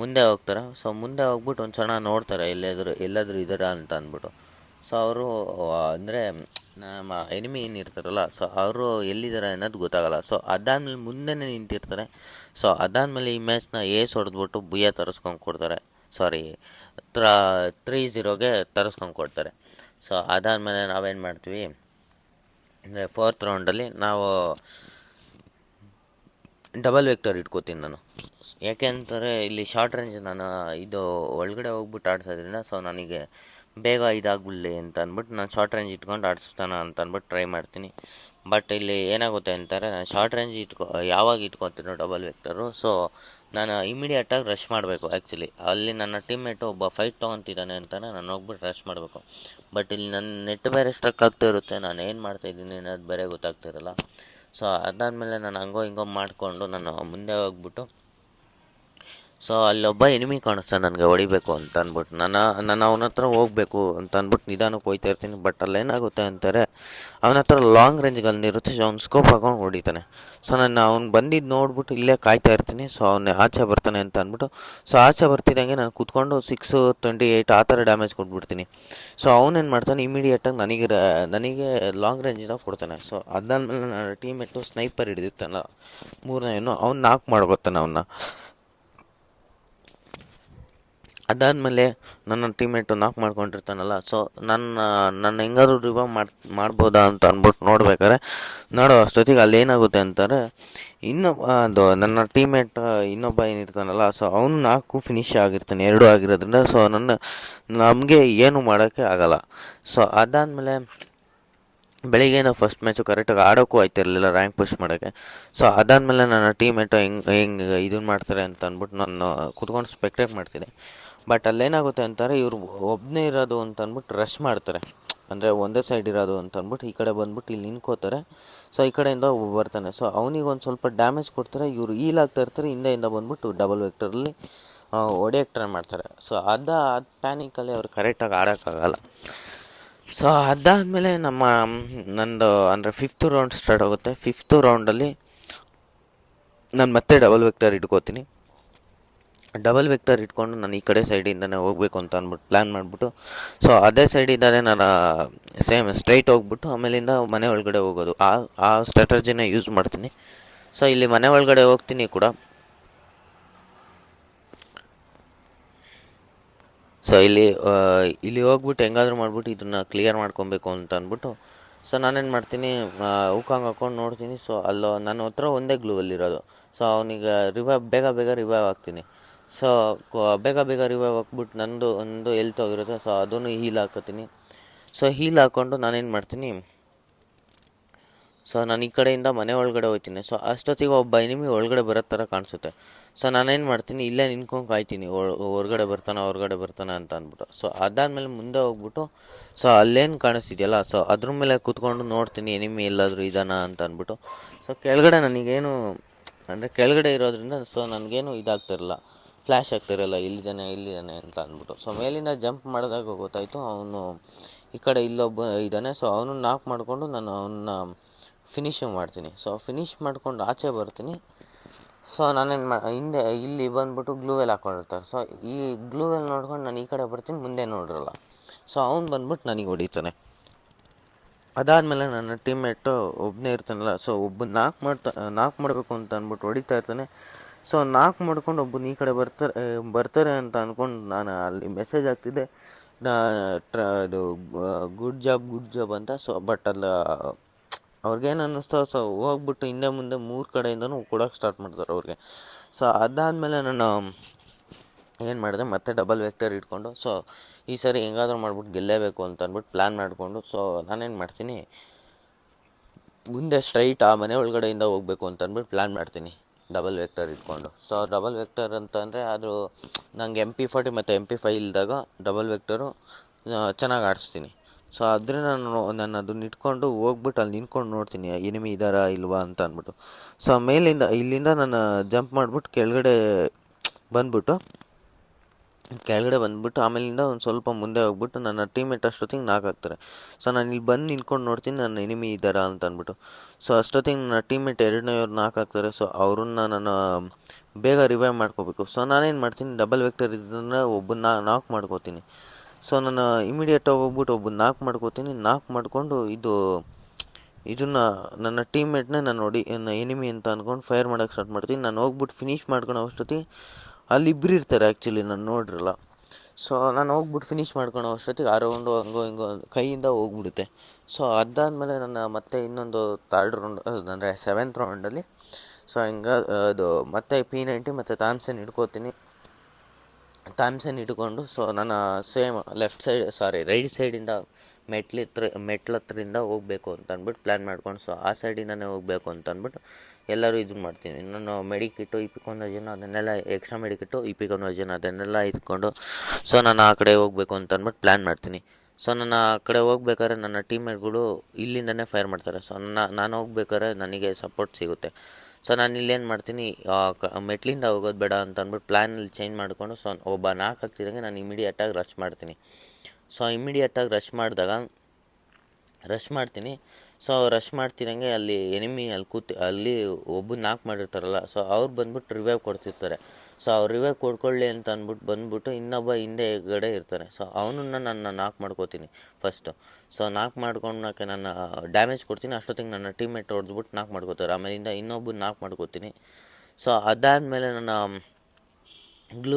ಮುಂದೆ ಹೋಗ್ತಾರೆ. ಸೊ ಮುಂದೆ ಹೋಗ್ಬಿಟ್ಟು ಒಂದು ಸಣ್ಣ ನೋಡ್ತಾರೆ ಎಲ್ಲಾದರೂ ಇದ್ದಾರ ಅಂತ ಅಂದ್ಬಿಟ್ಟು. ಸೊ ಅವರು ಅಂದರೆ ನಮ್ಮ ಎನಿಮಿ ಏನಿರ್ತಾರಲ್ಲ, ಸೊ ಅವರು ಎಲ್ಲಿದ್ದಾರೆ ಅನ್ನೋದು ಗೊತ್ತಾಗಲ್ಲ. ಸೊ ಅದಾದಮೇಲೆ ಮುಂದೆನೇ ನಿಂತಿರ್ತಾರೆ. ಸೊ ಅದಾದಮೇಲೆ ಈ ಮ್ಯಾಚ್ನ ಏಸ್ ಹೊಡೆದ್ಬಿಟ್ಟು ಬುಯ್ಯ ತರಿಸ್ಕೊಂಡು ಕೊಡ್ತಾರೆ. ಸಾರಿ, 3-0ಗೆ ತರಿಸ್ಕೊಂಡು ಕೊಡ್ತಾರೆ. ಸೊ ಅದಾದಮೇಲೆ ನಾವೇನು ಮಾಡ್ತೀವಿ ಅಂದರೆ 4th ರೌಂಡಲ್ಲಿ ನಾವು ಡಬಲ್ ವೆಕ್ಟರ್ ಇಟ್ಕೋತೀನಿ ನಾನು. ಯಾಕೆ ಅಂತಾರೆ, ಇಲ್ಲಿ ಶಾರ್ಟ್ ರೇಂಜ್ ನಾನು ಇದು ಒಳಗಡೆ ಹೋಗ್ಬಿಟ್ಟು ಆಡ್ಸೋದ್ರಿಂದ ಸೊ ನನಗೆ ಬೇಗ ಇದಾಗ್ಬಿಡಲಿ ಅಂತ ಅಂದ್ಬಿಟ್ಟು ನಾನು ಶಾರ್ಟ್ ರೇಂಜ್ ಇಟ್ಕೊಂಡು ಆಡಿಸ್ತಾನ ಅಂತ ಅಂದ್ಬಿಟ್ಟು ಟ್ರೈ ಮಾಡ್ತೀನಿ. ಬಟ್ ಇಲ್ಲಿ ಏನಾಗುತ್ತೆ ಅಂತಾರೆ, ನಾನು ಶಾರ್ಟ್ ರೇಂಜ್ ಯಾವಾಗ ಇಟ್ಕೊತೀನೋ ಡಬಲ್ ವೆಕ್ಟರು, ಸೊ ನಾನು ಇಮಿಡಿಯೇಟಾಗಿ ರಶ್ ಮಾಡಬೇಕು. ಆ್ಯಕ್ಚುಲಿ ಅಲ್ಲಿ ನನ್ನ ಟೀಮ್ಮೇಟು ಒಬ್ಬ ಫೈಟ್ ತೊಗೊತಿದ್ದಾನೆ ಅಂತಾನೆ ನಾನು ಹೋಗ್ಬಿಟ್ಟು ರಶ್ ಮಾಡಬೇಕು. ಬಟ್ ಇಲ್ಲಿ ನನ್ನ ನೆಟ್ ಬೇರೆ ಸ್ಟ್ರಕ್ ಆಗ್ತಾ ಇರುತ್ತೆ, ನಾನು ಏನು ಮಾಡ್ತಾಯಿದ್ದೀನಿ ಅನ್ನೋದು ಬೇರೆ ಗೊತ್ತಾಗ್ತಿರಲ್ಲ. ಸೊ ಅದಾದಮೇಲೆ ನಾನು ಹಂಗೋ ಹಿಂಗೋ ಮಾಡಿಕೊಂಡು ನಾನು ಮುಂದೆ ಹೋಗ್ಬಿಟ್ಟು, ಸೊ ಅಲ್ಲೊಬ್ಬ ಎನಿಮಿ ಕಾಣಿಸ್ತಾನೆ ನನಗೆ ಹೊಡಿಬೇಕು ಅಂತ ಅಂದ್ಬಿಟ್ಟು, ನಾನು ಅವನ ಹತ್ರ ಹೋಗ್ಬೇಕು ಅಂತ ಅಂದ್ಬಿಟ್ಟು ನಿಧಾನಕ್ಕೆ ಹೋಗ್ತಾ ಇರ್ತೀನಿ. ಬಟ್ ಅಲ್ಲೇನಾಗುತ್ತೆ ಅಂತಾರೆ, ಅವನ ಹತ್ರ ಲಾಂಗ್ ರೇಂಜ್ ಗನ್ ಇರುತ್ತೆ. ಸೊ ಅವ್ನು ಸ್ಕೋಪ್ ಹಾಕೊಂಡು ಹೊಡಿತಾನೆ. ಸೊ ನಾನು ಅವ್ನು ಬಂದಿದ್ದು ನೋಡ್ಬಿಟ್ಟು ಇಲ್ಲೇ ಕಾಯ್ತಾ ಇರ್ತೀನಿ. ಸೊ ಅವನು ಆಚೆ ಬರ್ತಾನೆ ಅಂತ ಅಂದ್ಬಿಟ್ಟು, ಸೊ ಆಚೆ ಬರ್ತಿದ್ದಂಗೆ ನಾನು ಕೂತ್ಕೊಂಡು 628 ಆ ಥರ ಡ್ಯಾಮೇಜ್ ಕೊಟ್ಬಿಡ್ತೀನಿ. ಸೊ ಅವನೇನು ಮಾಡ್ತಾನೆ, ಇಮಿಡಿಯೇಟಾಗಿ ನನಗೆ ಲಾಂಗ್ ರೇಂಜಿಂದ ಕೊಡ್ತಾನೆ. ಸೊ ಅದಾದಮೇಲೆ ನನ್ನ ಟೀಮೇಟು ಸ್ನೈಪರ್ ಹಿಡಿದಿರ್ತಾನಲ್ಲ, ಮೂರನೇನು, ಅವ್ನು ನಾಕ್ ಮಾಡ್ಕೊತಾನೆ ಅವನ್ನ. ಅದಾದಮೇಲೆ ನನ್ನ ಟೀಮೇಟು ನಾಕ್ ಮಾಡ್ಕೊಂಡಿರ್ತಾನಲ್ಲ, ಸೊ ನನ್ನ ಹೆಂಗಾದ್ರೂ ರಿವೈವ್ ಮಾಡ್ಬೋದಾ ಅಂತ ಅಂದ್ಬಿಟ್ಟು ನೋಡೋ ಅಷ್ಟೊತ್ತಿಗೆ ಅಲ್ಲಿ ಏನಾಗುತ್ತೆ ಅಂತಾರೆ, ಅದು ನನ್ನ ಟೀಮೇಟ್ ಇನ್ನೊಬ್ಬ ಏನಿರ್ತಾನಲ್ಲ, ಸೊ ಅವನು 4 ಫಿನಿಶ್ ಆಗಿರ್ತಾನೆ, 2 ಆಗಿರೋದ್ರಿಂದ ಸೊ ನಮಗೆ ಏನು ಮಾಡೋಕ್ಕೆ ಆಗಲ್ಲ. ಸೊ ಅದಾದಮೇಲೆ ಬೆಳಿಗ್ಗೆ ನಾವು ಫಸ್ಟ್ ಮ್ಯಾಚು ಕರೆಕ್ಟಾಗಿ ಆಡೋಕ್ಕೂ ಆಯ್ತಿರಲಿಲ್ಲ, ರ್ಯಾಂಕ್ ಪುಷ್ ಮಾಡೋಕ್ಕೆ. ಸೊ ಅದಾದಮೇಲೆ ನನ್ನ ಟೀಮೇಟು ಹೆಂಗೆ ಇದನ್ನು ಮಾಡ್ತಾರೆ ಅಂತ ಅಂದ್ಬಿಟ್ಟು ನಾನು ಕುತ್ಕೊಂಡು ಸ್ಪೆಕ್ಟೇಟ್ ಮಾಡ್ತೀನಿ. ಬಟ್ ಅಲ್ಲೇನಾಗುತ್ತೆ ಅಂತಾರೆ, ಇವರು ಒಬ್ಬನೇ ಇರೋದು ಅಂತ ಅಂದ್ಬಿಟ್ಟು ರಶ್ ಮಾಡ್ತಾರೆ. ಅಂದರೆ ಒಂದೇ ಸೈಡ್ ಇರೋದು ಅಂತ ಅಂದ್ಬಿಟ್ಟು ಈ ಕಡೆ ಬಂದ್ಬಿಟ್ಟು ಇಲ್ಲಿ ನಿಂತ್ಕೋತಾರೆ. ಸೊ ಈ ಕಡೆಯಿಂದ ಒಬ್ಬ ಬರ್ತಾನೆ. ಸೊ ಅವನಿಗೆ ಒಂದು ಸ್ವಲ್ಪ ಡ್ಯಾಮೇಜ್ ಕೊಡ್ತಾರೆ. ಇವರು ಆಗ್ತಾ ಇರ್ತಾರೆ, ಹಿಂದೆಯಿಂದ ಬಂದ್ಬಿಟ್ಟು ಡಬಲ್ ವೆಕ್ಟರಲ್ಲಿ ಹೊಡೆಯೋಕ್ಕೆ ಟ್ರೈ ಮಾಡ್ತಾರೆ. ಸೊ ಅದು ಪ್ಯಾನಿಕಲ್ಲಿ ಅವ್ರು ಕರೆಕ್ಟಾಗಿ ಆಡೋಕ್ಕಾಗಲ್ಲ. ಸೊ ಅದಾದಮೇಲೆ ನಂದು ಅಂದರೆ 5th ರೌಂಡ್ ಸ್ಟಾರ್ಟ್ ಆಗುತ್ತೆ. 5th ರೌಂಡಲ್ಲಿ ನಾನು ಮತ್ತೆ ಡಬಲ್ ವೆಕ್ಟರ್ ಇಟ್ಕೋತೀನಿ. ಡಬಲ್ ವೆಕ್ಟರ್ ಇಟ್ಕೊಂಡು ನಾನು ಈ ಕಡೆ ಸೈಡಿಂದನೇ ಹೋಗಬೇಕು ಅಂತ ಅಂದ್ಬಿಟ್ಟು ಪ್ಲ್ಯಾನ್ ಮಾಡಿಬಿಟ್ಟು, ಸೊ ಅದೇ ಸೈಡಿಂದಲೇ ನಾನು ಸೇಮ್ ಸ್ಟ್ರೈಟ್ ಹೋಗ್ಬಿಟ್ಟು ಆಮೇಲಿಂದ ಮನೆ ಒಳಗಡೆ ಹೋಗೋದು, ಆ ಸ್ಟ್ರಾಟಜಿನ ಯೂಸ್ ಮಾಡ್ತೀನಿ. ಸೊ ಇಲ್ಲಿ ಮನೆ ಒಳಗಡೆ ಹೋಗ್ತೀನಿ ಕೂಡ. ಸೊ ಇಲ್ಲಿ ಹೋಗ್ಬಿಟ್ಟು ಹೆಂಗಾದ್ರೂ ಮಾಡ್ಬಿಟ್ಟು ಇದನ್ನು ಕ್ಲಿಯರ್ ಮಾಡ್ಕೊಬೇಕು ಅಂತ ಅಂದ್ಬಿಟ್ಟು, ಸೊ ನಾನೇನು ಮಾಡ್ತೀನಿ, ಹೂಕಂಗೆ ಹಾಕೊಂಡು ನೋಡ್ತೀನಿ. ಸೊ ನನ್ನ ಹತ್ರ ಒಂದೇ ಗ್ಲೂವಲ್ಲಿರೋದು. ಸೊ ಅವನಿಗೆ ಬೇಗ ರಿವೈವ್ ಆಗ್ತೀನಿ. ಸೊ ಬೇಗ ರಿವೈವ್ ಹಾಕ್ಬಿಟ್ಟು ಒಂದು ಎಲ್ತ್ ಹೋಗಿರುತ್ತೆ. ಸೊ ಅದನ್ನು ಹೀಲ್ ಹಾಕೋತೀನಿ. ಸೊ ಹೀಲ್ ಹಾಕ್ಕೊಂಡು ನಾನೇನು ಮಾಡ್ತೀನಿ, ಸೊ ನಾನು ಈ ಕಡೆಯಿಂದ ಮನೆ ಒಳಗಡೆ ಹೋಗ್ತೀನಿ. ಸೊ ಅಷ್ಟೊತ್ತಿಗೆ ಒಬ್ಬ ಎನಿಮಿ ಒಳಗಡೆ ಬರೋ ಥರ ಕಾಣಿಸುತ್ತೆ. ಸೊ ನಾನೇನು ಮಾಡ್ತೀನಿ, ಇಲ್ಲೇ ನಿಂತ್ಕೊಂಡು ಕಾಯ್ತೀನಿ, ಹೊರಗಡೆ ಬರ್ತಾನೆ ಅಂತ ಅಂದ್ಬಿಟ್ಟು. ಸೊ ಅದಾದಮೇಲೆ ಮುಂದೆ ಹೋಗ್ಬಿಟ್ಟು, ಸೊ ಅಲ್ಲೇನು ಕಾಣಿಸ್ತಿದೆಯಲ್ಲ, ಸೊ ಅದ್ರ ಮೇಲೆ ಕೂತ್ಕೊಂಡು ನೋಡ್ತೀನಿ ಎನಿಮಿ ಎಲ್ಲಾದರೂ ಇದಾನ ಅಂತ ಅಂದ್ಬಿಟ್ಟು. ಸೊ ಕೆಳಗಡೆ ನನಗೇನು ಅಂದರೆ ಕೆಳಗಡೆ ಇರೋದ್ರಿಂದ ಸೊ ನನಗೇನು ಇದಾಗ್ತಿರಲ್ಲ, ಫ್ಲ್ಯಾಶ್ ಆಗ್ತಿರಲ್ಲ, ಇಲ್ಲಿದ್ದಾನೆ ಅಂತ ಅಂದ್ಬಿಟ್ಟು. ಸೊ ಮೇಲಿಂದ ಜಂಪ್ ಮಾಡಿದಾಗ ಗೊತ್ತಾಯಿತು ಅವನು ಈ ಕಡೆ ಇಲ್ಲೊಬ್ಬ ಇದ್ದಾನೆ. ಸೊ ಅವನು ನಾಕ್ ಮಾಡಿಕೊಂಡು ನಾನು ಅವನ್ನ ಫಿನಿಶಿಂಗ್ ಮಾಡ್ತೀನಿ. ಸೊ ಫಿನಿಶ್ ಮಾಡ್ಕೊಂಡು ಆಚೆ ಬರ್ತೀನಿ. ಸೊ ನಾನೇನು ಹಿಂದೆ ಇಲ್ಲಿ ಬಂದ್ಬಿಟ್ಟು ಗ್ಲೂವೆಲ್ ಹಾಕ್ಕೊಂಡಿರ್ತಾರೆ. ಸೊ ಈ ಗ್ಲೂವೆಲ್ ನೋಡ್ಕೊಂಡು ನಾನು ಈ ಕಡೆ ಬರ್ತೀನಿ, ಮುಂದೆ ನೋಡಿರಲ್ಲ. ಸೊ ಅವ್ನು ಬಂದ್ಬಿಟ್ಟು ನನಗೆ ಹೊಡಿತಾನೆ. ಅದಾದಮೇಲೆ ನನ್ನ ಟೀಮ್ಮೇಟು ಒಬ್ಬನೇ ಇರ್ತಾನಲ್ಲ, ಸೊ ನಾಕ್ ಮಾಡಬೇಕು ಅಂತ ಅಂದ್ಬಿಟ್ಟು ಹೊಡಿತಾ ಇರ್ತಾನೆ. ಸೊ ನಾಕ್ ಮಾಡ್ಕೊಂಡು ಒಬ್ಬನ ಈ ಕಡೆ ಬರ್ತಾರೆ ಅಂತ ಅಂದ್ಕೊಂಡು ನಾನು ಅಲ್ಲಿ ಮೆಸೇಜ್ ಆಗ್ತಿದ್ದೆ, ಅದು ಗುಡ್ ಜಾಬ್ ಅಂತ. ಸೊ ಬಟ್ ಅಲ್ಲಿ ಅವ್ರಿಗೇನು ಅನ್ನಿಸ್ತೋ, ಸೊ ಹೋಗ್ಬಿಟ್ಟು ಹಿಂದೆ ಮುಂದೆ 3 ಕಡೆಯಿಂದನೂ ಕೊಡೋಕೆ ಸ್ಟಾರ್ಟ್ ಮಾಡ್ತಾರೆ ಅವ್ರಿಗೆ. ಸೊ ಅದಾದಮೇಲೆ ನಾನು ಏನು ಮಾಡಿದೆ, ಮತ್ತೆ ಡಬಲ್ ವೆಕ್ಟರ್ ಇಟ್ಕೊಂಡು, ಸೊ ಈ ಸರಿ ಹೆಂಗಾದ್ರೂ ಮಾಡ್ಬಿಟ್ಟು ಗೆಲ್ಲೇಬೇಕು ಅಂತ ಅಂದ್ಬಿಟ್ಟು ಪ್ಲ್ಯಾನ್ ಮಾಡಿಕೊಂಡು, ಸೊ ನಾನೇನು ಮಾಡ್ತೀನಿ, ಮುಂದೆ ಸ್ಟ್ರೈಟ್ ಆ ಮನೆ ಒಳಗಡೆಯಿಂದ ಹೋಗಬೇಕು ಅಂತ ಅಂದ್ಬಿಟ್ಟು ಪ್ಲ್ಯಾನ್ ಮಾಡ್ತೀನಿ ಡಬಲ್ ವೆಕ್ಟರ್ ಇಟ್ಕೊಂಡು. ಸೊ ಡಬಲ್ ವೆಕ್ಟರ್ ಅಂತಂದರೆ ಅದು ನಂಗೆ MP40 ಮತ್ತು MP5 ಇಲ್ದಾಗ ಡಬಲ್ ವೆಕ್ಟರು ಚೆನ್ನಾಗಿ ಆಡಿಸ್ತೀನಿ. ಸೊ ಆದರೆ ನಾನು ಅದನ್ನ ಇಟ್ಕೊಂಡು ಹೋಗ್ಬಿಟ್ಟು ಅಲ್ಲಿ ನಿಂತ್ಕೊಂಡು ನೋಡ್ತೀನಿ ಎನಿಮಿ ಇದ್ದಾರಾ ಇಲ್ವಾ ಅಂತ ಅಂದ್ಬಿಟ್ಟು. ಸೊ ಇಲ್ಲಿಂದ ನಾನು ಜಂಪ್ ಮಾಡಿಬಿಟ್ಟು ಕೆಳಗಡೆ ಬಂದ್ಬಿಟ್ಟು ಆಮೇಲಿಂದ ಒಂದು ಸ್ವಲ್ಪ ಮುಂದೆ ಹೋಗ್ಬಿಟ್ಟು ನನ್ನ ಟೀಮೇಟ್ ಅಷ್ಟೊತ್ತಿಗೆ ನಾಕ್ ಆಗ್ತಾರೆ. ಸೊ ನಾನು ಇಲ್ಲಿ ಬಂದು ನಿಂತ್ಕೊಂಡು ನೋಡ್ತೀನಿ ನನ್ನ ಎನಿಮಿ ಇದ್ದಾರಾ ಅಂತ ಅಂದ್ಬಿಟ್ಟು. ಸೊ ಅಷ್ಟೊತ್ತಿಗೆ ನನ್ನ ಟೀಮೇಟ್ ಎರಡನೇವ್ರು ನಾಕ್ ಆಗ್ತಾರೆ. ಸೊ ಅವ್ರನ್ನ ನಾನು ಬೇಗ ರಿವೈವ್ ಮಾಡ್ಕೋಬೇಕು. ಸೊ ನಾನೇನು ಮಾಡ್ತೀನಿ, ಡಬಲ್ ವೆಕ್ಟರ್ ಇದ್ದಂದ್ರೆ ಒಬ್ಬನ್ನ ನಾಕ್ ಮಾಡ್ಕೋತೀನಿ. ಸೊ ನಾನು ಇಮಿಡಿಯೇಟಾಗಿ ಹೋಗ್ಬಿಟ್ಟು ಒಬ್ಬನ್ನ ನಾಕ್ ಮಾಡಿಕೊಂಡು ಇದನ್ನು ನನ್ನ ಟೀಮ್ಮೇಟ್ನೇ ನನ್ನ ಎನಿಮಿ ಅಂತ ಅಂದ್ಕೊಂಡು ಫೈರ್ ಮಾಡೋಕ್ಕೆ ಸ್ಟಾರ್ಟ್ ಮಾಡ್ತೀನಿ. ನಾನು ಹೋಗ್ಬಿಟ್ಟು ಫಿನಿಷ್ ಮಾಡ್ಕೊಂಡು ಅಷ್ಟೊತ್ತಿಗೆ ಅಲ್ಲಿ ಇಬ್ಬರು ಇರ್ತಾರೆ ಆ್ಯಕ್ಚುಲಿ, ನಾನು ನೋಡಿರಲ್ಲ. ಸೊ ನಾನು ಹೋಗ್ಬಿಟ್ಟು ಫಿನಿಷ್ ಮಾಡ್ಕೊಂಡು ಅಷ್ಟೊತ್ತಿಗೆ ಆ ರೌಂಡು ಹಂಗೋ ಹಿಂಗೋ ಕೈಯಿಂದ ಹೋಗ್ಬಿಡುತ್ತೆ. ಸೊ ಅದಾದಮೇಲೆ ನನ್ನ ಮತ್ತೆ ಇನ್ನೊಂದು ಥರ್ಡ್ ರೌಂಡ್ ಅಂದರೆ 7th ರೌಂಡಲ್ಲಿ ಸೊ ಅದು ಮತ್ತೆ P90 ಮತ್ತು ಥಾಮ್ಸನ್ ಇಟ್ಕೊಂಡು ಸೊ ನಾನು ಸೇಮ್ ರೈಟ್ ಸೈಡಿಂದ ಮೆಟ್ಲತ್ರದಿಂದ ಹೋಗಬೇಕು ಅಂತ ಅಂದ್ಬಿಟ್ಟು ಪ್ಲ್ಯಾನ್ ಮಾಡ್ಕೊಂಡು, ಸೊ ಆ ಸೈಡಿಂದನೇ ಹೋಗಬೇಕು ಅಂತ ಅಂದ್ಬಿಟ್ಟು ಎಲ್ಲರೂ ಇದನ್ನು ಮಾಡ್ತೀನಿ. ನಾನು ಮೆಡಿಕಿಟ್ಟು ಇಪಿಕೊಂಡೋಜನ್ ಅದನ್ನೆಲ್ಲ ಎಕ್ಸ್ಟ್ರಾ ಮೆಡಿಕಿಟ್ಟು ಇಪಿಕೊಂಡೋಜನ್ ಅದನ್ನೆಲ್ಲ ಇಟ್ಕೊಂಡು ಸೊ ನಾನು ಆ ಕಡೆ ಹೋಗಬೇಕು ಅಂತ ಅಂದ್ಬಿಟ್ಟು ಪ್ಲ್ಯಾನ್ ಮಾಡ್ತೀನಿ. ಸೊ ನಾನು ಆ ಕಡೆ ಹೋಗ್ಬೇಕಾದ್ರೆ ನನ್ನ ಟೀಮ್ಮೇಟ್ಗಳು ಇಲ್ಲಿಂದನೇ ಫೈರ್ ಮಾಡ್ತಾರೆ. ಸೊ ನಾನು ಹೋಗ್ಬೇಕಾದ್ರೆ ನನಗೆ ಸಪೋರ್ಟ್ ಸಿಗುತ್ತೆ. ಸೊ ನಾನು ಇಲ್ಲೇನು ಮಾಡ್ತೀನಿ, ಮೆಟ್ಲಿಂದ ಹೋಗೋದು ಬೇಡ ಅಂತ ಅಂದ್ಬಿಟ್ಟು ಪ್ಲ್ಯಾನಲ್ಲಿ ಚೇಂಜ್ ಮಾಡಿಕೊಂಡು ಸೊ ಒಬ್ಬ ನಾಕ್ ಆಗ್ತಿದ್ದಂಗೆ ನಾನು ಇಮಿಡಿಯೇಟಾಗಿ ರಶ್ ಮಾಡ್ತೀನಿ. ಸೊ ಇಮಿಡಿಯೇಟಾಗಿ ರಶ್ ಮಾಡ್ತೀನಿ. ಸೊ ರಶ್ ಮಾಡ್ತಿರಂಗೆ ಅಲ್ಲಿ ಎನಿಮಿ ಅಲ್ಲಿ ಒಬ್ಬರು ನಾಕ್ ಮಾಡಿರ್ತಾರಲ್ಲ, ಸೊ ಅವ್ರು ಬಂದ್ಬಿಟ್ಟು ರಿವೈವ್ ಕೊಡ್ತಿರ್ತಾರೆ. ಸೊ ಅವ್ರು ರಿವೈವ್ ಕೊಡ್ಕೊಳ್ಳಿ ಅಂತ ಬಂದ್ಬಿಟ್ಟು ಇನ್ನೊಬ್ಬ ಹಿಂದೆಗಡೆ ಇರ್ತಾನೆ. ಸೊ ಅವನನ್ನು ನಾನು ನಾಕ್ ಮಾಡ್ಕೋತೀನಿ ಫಸ್ಟು. ಸೊ ನಾಕ್ ಮಾಡ್ಕೊಂಡಕ್ಕೆ ನಾನು ಡ್ಯಾಮೇಜ್ ಕೊಡ್ತೀನಿ. ಅಷ್ಟೊತ್ತಿಗೆ ನನ್ನ ಟೀಮ್ಮೇಟ್ ಹೊಡೆದ್ಬಿಟ್ಟು ನಾಕ್ ಮಾಡ್ಕೋತಾರೆ. ಆಮೇಲಿಂದ ಇನ್ನೊಬ್ಬರು ನಾಕ್ ಮಾಡ್ಕೋತೀನಿ. ಸೊ ಅದಾದಮೇಲೆ ನನ್ನ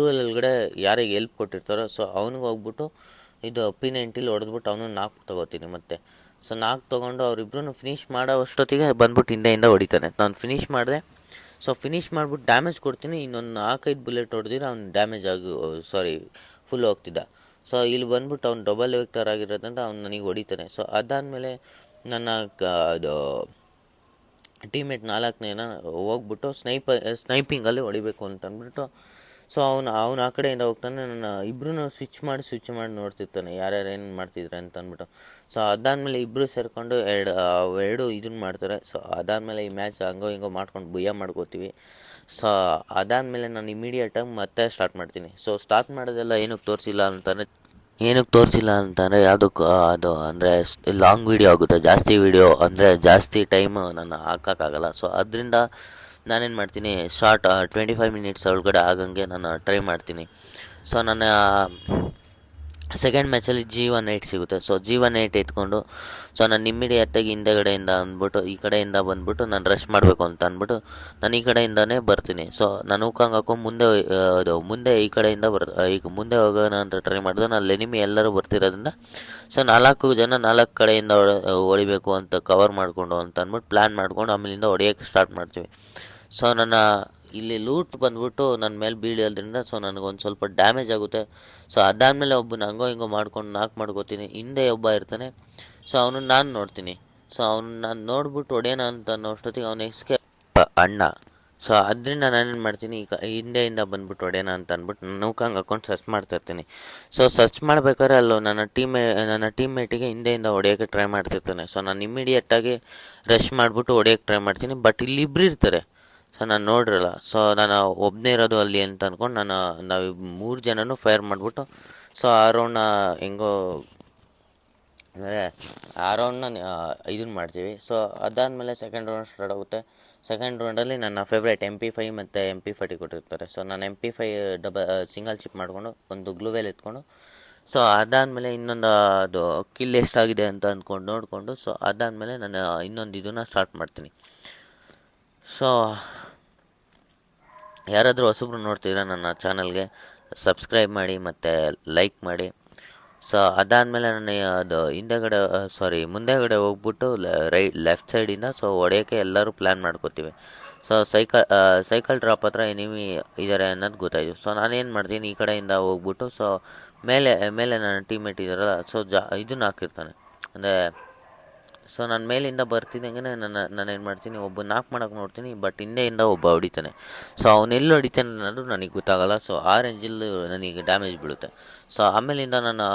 ಒಳಗಡೆ ಯಾರಿಗೆ ಹೆಲ್ಪ್ ಕೊಟ್ಟಿರ್ತಾರೋ ಸೊ ಅವ್ನಿಗೆ ಹೋಗ್ಬಿಟ್ಟು ಇದು P90 ಹೊಡೆದ್ಬಿಟ್ಟು ಅವನು ನಾಕ್ ತೊಗೋತೀನಿ ಮತ್ತೆ. ಸೊ ನಾಕ್ ತೊಗೊಂಡು ಅವರಿಬ್ರು ಫಿನಿಷ್ ಮಾಡೋ ಅಷ್ಟೊತ್ತಿಗೆ ಬಂದ್ಬಿಟ್ಟು ಹಿಂದೆಯಿಂದ ಹೊಡಿತಾನೆ. ನಾನು ಫಿನಿಷ್ ಮಾಡಿದೆ. ಸೊ ಫಿನಿಷ್ ಮಾಡಿಬಿಟ್ಟು ಡ್ಯಾಮೇಜ್ ಕೊಡ್ತೀನಿ. ಇನ್ನೊಂದು 4-5 ಬುಲೆಟ್ ಹೊಡೆದಿರ ಅವ್ನು ಫುಲ್ ಹೋಗ್ತಿದ್ದ. ಸೊ ಇಲ್ಲಿ ಬಂದ್ಬಿಟ್ಟು ಅವ್ನು ಡಬಲ್ ವೆಕ್ಟರ್ ಆಗಿರೋದ್ರಿಂದ ಅವ್ನು ನನಗೆ ಹೊಡಿತಾನೆ. ಸೊ ಅದಾದಮೇಲೆ ನನ್ನ ಅದು ಟೀಮೇಟ್ 4ನೇನ ಹೋಗ್ಬಿಟ್ಟು ಸ್ನೈಪಿಂಗಲ್ಲಿ ಹೊಡಿಬೇಕು ಅಂತ ಅಂದ್ಬಿಟ್ಟು ಸೊ ಅವನು ಆ ಕಡೆಯಿಂದ ಹೋಗ್ತಾನೆ. ನನ್ನ ಇಬ್ಬರೂ ಸ್ವಿಚ್ ಮಾಡಿ ನೋಡ್ತಿರ್ತಾನೆ ಯಾರ್ಯಾರು ಏನು ಮಾಡ್ತಿದ್ರೆ ಅಂತ ಅಂದ್ಬಿಟ್ಟು. ಸೊ ಅದಾದಮೇಲೆ ಇಬ್ಬರು ಸೇರಿಕೊಂಡು ಎರಡು ಇದನ್ನು ಮಾಡ್ತಾರೆ. ಸೊ ಅದಾದಮೇಲೆ ಈ ಮ್ಯಾಚ್ ಹಂಗೋ ಹಿಂಗೋ ಮಾಡ್ಕೊಂಡು ಭುಯ್ಯ ಮಾಡ್ಕೋತೀವಿ. ಸೊ ಅದಾದಮೇಲೆ ನಾನು ಇಮಿಡಿಯೇಟಾಗಿ ಮತ್ತೆ ಸ್ಟಾರ್ಟ್ ಮಾಡ್ತೀನಿ. ಸೊ ಸ್ಟಾರ್ಟ್ ಮಾಡೋದೆಲ್ಲ ಏನಕ್ಕೆ ತೋರಿಸಿಲ್ಲ ಅಂತಂದರೆ ಅದು ಅಂದರೆ ಲಾಂಗ್ ವೀಡಿಯೋ ಆಗುತ್ತೆ. ಜಾಸ್ತಿ ಟೈಮ್ ನಾನು ಹಾಕೋಕ್ಕಾಗಲ್ಲ. ಸೊ ಅದರಿಂದ ನಾನೇನು ಮಾಡ್ತೀನಿ, 25 ಮಿನಿಟ್ಸ್ ಒಳಗಡೆ ಆಗಂಗೆ ನಾನು ಟ್ರೈ ಮಾಡ್ತೀನಿ. ಸೊ ನನ್ನ ಸೆಕೆಂಡ್ ಮ್ಯಾಚಲ್ಲಿ G18 ಸಿಗುತ್ತೆ. ಸೊ G18 ಇಟ್ಕೊಂಡು ಸೊ ನಾನು ಇಮ್ಮಿಡಿಯೇಟಾಗಿ ಹಿಂದೆಗಡೆಯಿಂದ ಈ ಕಡೆಯಿಂದ ಬಂದ್ಬಿಟ್ಟು ನಾನು ರಶ್ ಮಾಡಬೇಕು ಅಂತ ಅಂದ್ಬಿಟ್ಟು ನಾನು ಈ ಕಡೆಯಿಂದನೇ ಬರ್ತೀನಿ. ಸೊ ನಾನು ಹಾಕೊಂಡು ಮುಂದೆ ಈ ಕಡೆಯಿಂದ ಈಗ ಮುಂದೆ ಹೋಗೋಣ ಅಂತ ಟ್ರೈ ಮಾಡಿದೆ. ನಾನು ಎನಿಮಿ ಎಲ್ಲರೂ ಬರ್ತಿರೋದ್ರಿಂದ ಸೊ 4 ಜನ 4 ಕಡೆಯಿಂದ ಹೊಡಿಬೇಕು ಅಂತ ಕವರ್ ಮಾಡಿಕೊಂಡು ಅಂತ ಅಂದ್ಬಿಟ್ಟು ಪ್ಲ್ಯಾನ್ ಮಾಡ್ಕೊಂಡು ಆಮೇಲಿಂದ ಹೊಡೆಯೋಕ್ಕೆ ಸ್ಟಾರ್ಟ್ ಮಾಡ್ತೀವಿ. ಸೊ ನನ್ನ ಇಲ್ಲಿ ಲೂಟ್ ಬಂದ್ಬಿಟ್ಟು ನನ್ನ ಮೇಲೆ ಬೀಳೋದ್ರಿಂದ ಸೊ ನನಗೊಂದು ಸ್ವಲ್ಪ ಡ್ಯಾಮೇಜ್ ಆಗುತ್ತೆ. ಸೊ ಅದಾದಮೇಲೆ ಒಬ್ಬನ ಹಂಗೋ ಹಿಂಗೋ ಮಾಡ್ಕೊಂಡು ನಾಕ್ ಮಾಡ್ಕೋತೀನಿ. ಹಿಂದೆ ಒಬ್ಬ ಇರ್ತಾನೆ. ಸೊ ಅವನು ನಾನು ನೋಡ್ತೀನಿ. ಸೊ ನಾನು ನೋಡ್ಬಿಟ್ಟು ಹೊಡೆಯೋಣ ಅಂತ ಅನ್ನೋ ಅಷ್ಟೊತ್ತಿಗೆ ಅವನ ಅಣ್ಣ. ಸೊ ಅದರಿಂದ ನಾನೇನು ಮಾಡ್ತೀನಿ, ಈಗ ಹಿಂದೆಯಿಂದ ಬಂದ್ಬಿಟ್ಟು ಹೊಡೆಯೋಣ ಅಂತ ಅಂದ್ಬಿಟ್ಟು ನೌಕಂಗೆ ಹಾಕೊಂಡು ಸರ್ಚ್ ಮಾಡ್ತಾಯಿರ್ತೀನಿ. ಸೊ ಸರ್ಚ್ ಮಾಡ್ಬೇಕಾದ್ರೆ ಅಲ್ಲೂ ನನ್ನ ಟೀಮ್ಮೇಟಿಗೆ ಹಿಂದೆಯಿಂದ ಹೊಡೆಯೋಕ್ಕೆ ಟ್ರೈ ಮಾಡ್ತಿರ್ತಾನೆ. ಸೊ ನಾನು ಇಮಿಡಿಯೇಟಾಗಿ ರಶ್ ಮಾಡಿಬಿಟ್ಟು ಹೊಡೆಯೋಕ್ಕೆ ಟ್ರೈ ಮಾಡ್ತೀನಿ. ಬಟ್ ಇಲ್ಲಿ ಇಬ್ಬರು ಇರ್ತಾರೆ. ಸೊ ನಾನು ನೋಡಿರಲ್ಲ. ಸೊ ನಾನು ಒಬ್ಬನೇ ಇರೋದು ಅಲ್ಲಿ ಅಂತ ಅಂದ್ಕೊಂಡು ನಾವು 3 ಜನನೂ ಫೈರ್ ಮಾಡಿಬಿಟ್ಟು ಸೊ ಆ ರೌಂಡ್ನ ಹೆಂಗೋ ಅಂದರೆ ಆ ರೌಂಡ್ನ ಇದನ್ನು ಮಾಡ್ತೀವಿ. ಸೊ ಅದಾದಮೇಲೆ ಸೆಕೆಂಡ್ ರೌಂಡ್ ಸ್ಟಾರ್ಟ್ ಆಗುತ್ತೆ. ಸೆಕೆಂಡ್ ರೌಂಡಲ್ಲಿ ನನ್ನ ಫೇವ್ರೇಟ್ MP5 ಮತ್ತು MP40 ಕೊಟ್ಟಿರ್ತಾರೆ. ಸೊ ನಾನು MP5 ಸಿಂಗಲ್ ಚಿಪ್ ಮಾಡಿಕೊಂಡು ಒಂದು ಗ್ಲೂವೆಲ್ ಎತ್ಕೊಂಡು ಸೊ ಅದಾದಮೇಲೆ ಇನ್ನೊಂದು ಅದು ಕಿಲ್ ಎಷ್ಟಾಗಿದೆ ಅಂತ ಅಂದ್ಕೊಂಡು ನೋಡಿಕೊಂಡು ಸೊ ಅದಾದಮೇಲೆ ನಾನು ಇನ್ನೊಂದು ಇದನ್ನು ಸ್ಟಾರ್ಟ್ ಮಾಡ್ತೀನಿ. ಸೊ ಯಾರಾದರೂ ಹೊಸಬ್ರು ನೋಡ್ತಿದ್ರೆ ನನ್ನ ಚಾನಲ್ಗೆ ಸಬ್ಸ್ಕ್ರೈಬ್ ಮಾಡಿ ಮತ್ತು ಲೈಕ್ ಮಾಡಿ. ಸೊ ಅದಾದಮೇಲೆ ನಾನು ಅದು ಮುಂದೆಗಡೆ ಹೋಗ್ಬಿಟ್ಟು ಲೆಫ್ಟ್ ಸೈಡಿಂದ ಸೊ ಹೊಡೆಯೋಕ್ಕೆ ಎಲ್ಲರೂ ಪ್ಲ್ಯಾನ್ ಮಾಡ್ಕೋತೀವಿ. ಸೊ ಸೈಕಲ್ ಡ್ರಾಪ್ ಹತ್ರ ಎನಿಮಿ ಇದ್ದಾರೆ ಅನ್ನೋದು ಗೊತ್ತಾಯಿತು. ಸೊ ನಾನೇನು ಮಾಡ್ತೀನಿ, ಈ ಕಡೆಯಿಂದ ಹೋಗ್ಬಿಟ್ಟು ಸೊ ಮೇಲೆ ನನ್ನ ಟೀಮ್ಮೇಟ್ ಇದ್ದಾರಲ್ಲ ಸೊ ಇದನ್ನು ಹಾಕಿರ್ತಾನೆ, ಅಂದರೆ ಸೊ ನಾನು ಮೇಲಿಂದ ಬರ್ತಿದ್ದಂಗೆ ನಾನು ಏನು ಮಾಡ್ತೀನಿ, ಒಬ್ಬ ನಾಕ್ ಮಾಡೋಕೆ ನೋಡ್ತೀನಿ, ಬಟ್ ಹಿಂದೆಯಿಂದ ಒಬ್ಬ ಹೊಡಿತಾನೆ. ಸೊ ಅವನೆಲ್ಲಿ ಹೊಡಿತಾನೆ ಅನ್ನೋದು ನನಗೆ ಗೊತ್ತಾಗಲ್ಲ. ಸೊ ಆ ರೇಂಜಲ್ಲಿ ನನಗೆ ಡ್ಯಾಮೇಜ್ ಬೀಳುತ್ತೆ. ಸೊ ಆಮೇಲಿಂದ ನಾನು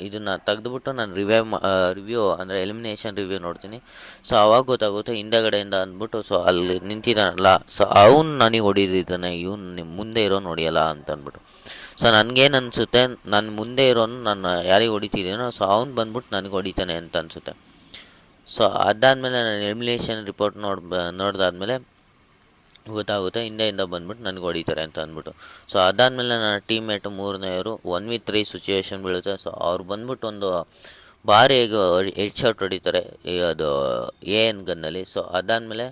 ಇದನ್ನು ತೆಗೆದುಬಿಟ್ಟು ನಾನು ರಿವ್ಯೂ ಅಂದರೆ ಎಲಿಮಿನೇಷನ್ ರಿವ್ಯೂ ನೋಡ್ತೀನಿ. ಸೊ ಅವಾಗ ಗೊತ್ತಾಗುತ್ತೆ ಹಿಂದೆಗಡೆಯಿಂದ ಅಂದ್ಬಿಟ್ಟು, ಸೊ ಅಲ್ಲಿ ನಿಂತಿದ್ದಾನಲ್ಲ, ಸೊ ಅವ್ನು ನನಗೆ ಹೊಡಿದಿದ್ದಾನೆ, ಇವನು ಮುಂದೆ ಇರೋನು ಹೊಡಿಯಲ್ಲ ಅಂತ ಅಂದ್ಬಿಟ್ಟು. ಸೊ ನನಗೇನು ಅನಿಸುತ್ತೆ, ನಾನು ಮುಂದೆ ಇರೋನು ನಾನು ಯಾರಿಗೆ ಹೊಡಿತಿದ್ದೀನೋ ಸೊ ಅವ್ನು ಬಂದ್ಬಿಟ್ಟು ನನಗೆ ಹೊಡಿತಾನೆ ಅಂತ ಅನಿಸುತ್ತೆ. ಸೊ ಅದಾದಮೇಲೆ ನಾನು ಎಲಿಮಿನೇಷನ್ ರಿಪೋರ್ಟ್ ನೋಡಿದಾದ್ಮೇಲೆ ಗೊತ್ತಾಗುತ್ತೆ ಹಿಂದೆಯಿಂದ ಬಂದ್ಬಿಟ್ಟು ನನಗೆ ಹೊಡಿತಾರೆ ಅಂತ ಅಂದ್ಬಿಟ್ಟು. ಸೊ ಅದಾದಮೇಲೆ ನನ್ನ ಟೀಮ್ಮೇಟು ಮೂರನೆಯವರು 1v3 ಸಿಚುವೇಶನ್ ಬೀಳುತ್ತೆ. ಸೊ ಅವ್ರು ಬಂದ್ಬಿಟ್ಟು ಒಂದು ಭಾರಿ ಹೆಡ್ ಶಾಟ್ ಹೊಡಿತಾರೆ ಅದು AN ಗನ್ನಲ್ಲಿ. ಸೊ ಅದಾದಮೇಲೆ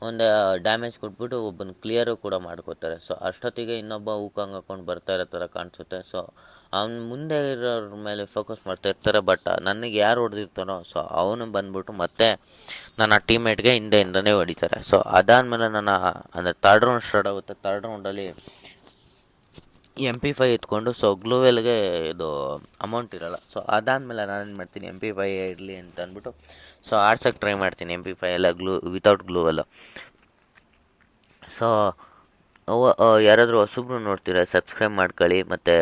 ಒಂದು ಡ್ಯಾಮೇಜ್ ಕೊಟ್ಬಿಟ್ಟು ಒಬ್ಬನ ಕ್ಲಿಯರು ಕೂಡ ಮಾಡ್ಕೋತಾರೆ. ಸೊ ಅಷ್ಟೊತ್ತಿಗೆ ಇನ್ನೊಬ್ಬ ಹೂಕಂಗೆ ಹಾಕೊಂಡು ಬರ್ತಾ ಇರೋ ಥರ ಕಾಣಿಸುತ್ತೆ. ಸೊ ಅವ್ನು ಮುಂದೆ ಇರೋರ ಮೇಲೆ ಫೋಕಸ್ ಮಾಡ್ತಾ ಇರ್ತಾರೆ, ಬಟ್ ನನಗೆ ಯಾರು ಹೊಡೆದಿರ್ತಾನೋ ಸೊ ಅವನು ಬಂದ್ಬಿಟ್ಟು ಮತ್ತೆ ನನ್ನ ಟೀಮ್ಮೇಟ್ಗೆ ಹಿಂದೆಯಿಂದನೇ ಹೊಡಿತಾರೆ. ಸೊ ಅದಾದಮೇಲೆ ಅಂದರೆ ಥರ್ಡ್ ರೌಂಡ್ ಸ್ಟಾರ್ಟ್ ಆಗುತ್ತೆ. ಥರ್ಡ್ ರೌಂಡಲ್ಲಿ MP5 ಎತ್ಕೊಂಡು, ಸೊ ಗ್ಲೂವೆಲ್ಗೆ ಇದು ಅಮೌಂಟ್ ಇರೋಲ್ಲ. ಸೊ ಅದಾದಮೇಲೆ ನಾನೇನು ಮಾಡ್ತೀನಿ, MP5 ಇರಲಿ ಅಂತ ಅಂದ್ಬಿಟ್ಟು ಸೊ ಆಡ್ಸೋಕ್ಕೆ ಟ್ರೈ ಮಾಡ್ತೀನಿ. MP5 ಎಲ್ಲ ವಿತೌಟ್ ಗ್ಲೂವೆಲ್ಲ. ಸೊ ಯಾರಾದರೂ ಹೊಸಬ್ರು ನೋಡ್ತೀರಾ ಸಬ್ಸ್ಕ್ರೈಬ್ ಮಾಡ್ಕೊಳ್ಳಿ, ಮತ್ತು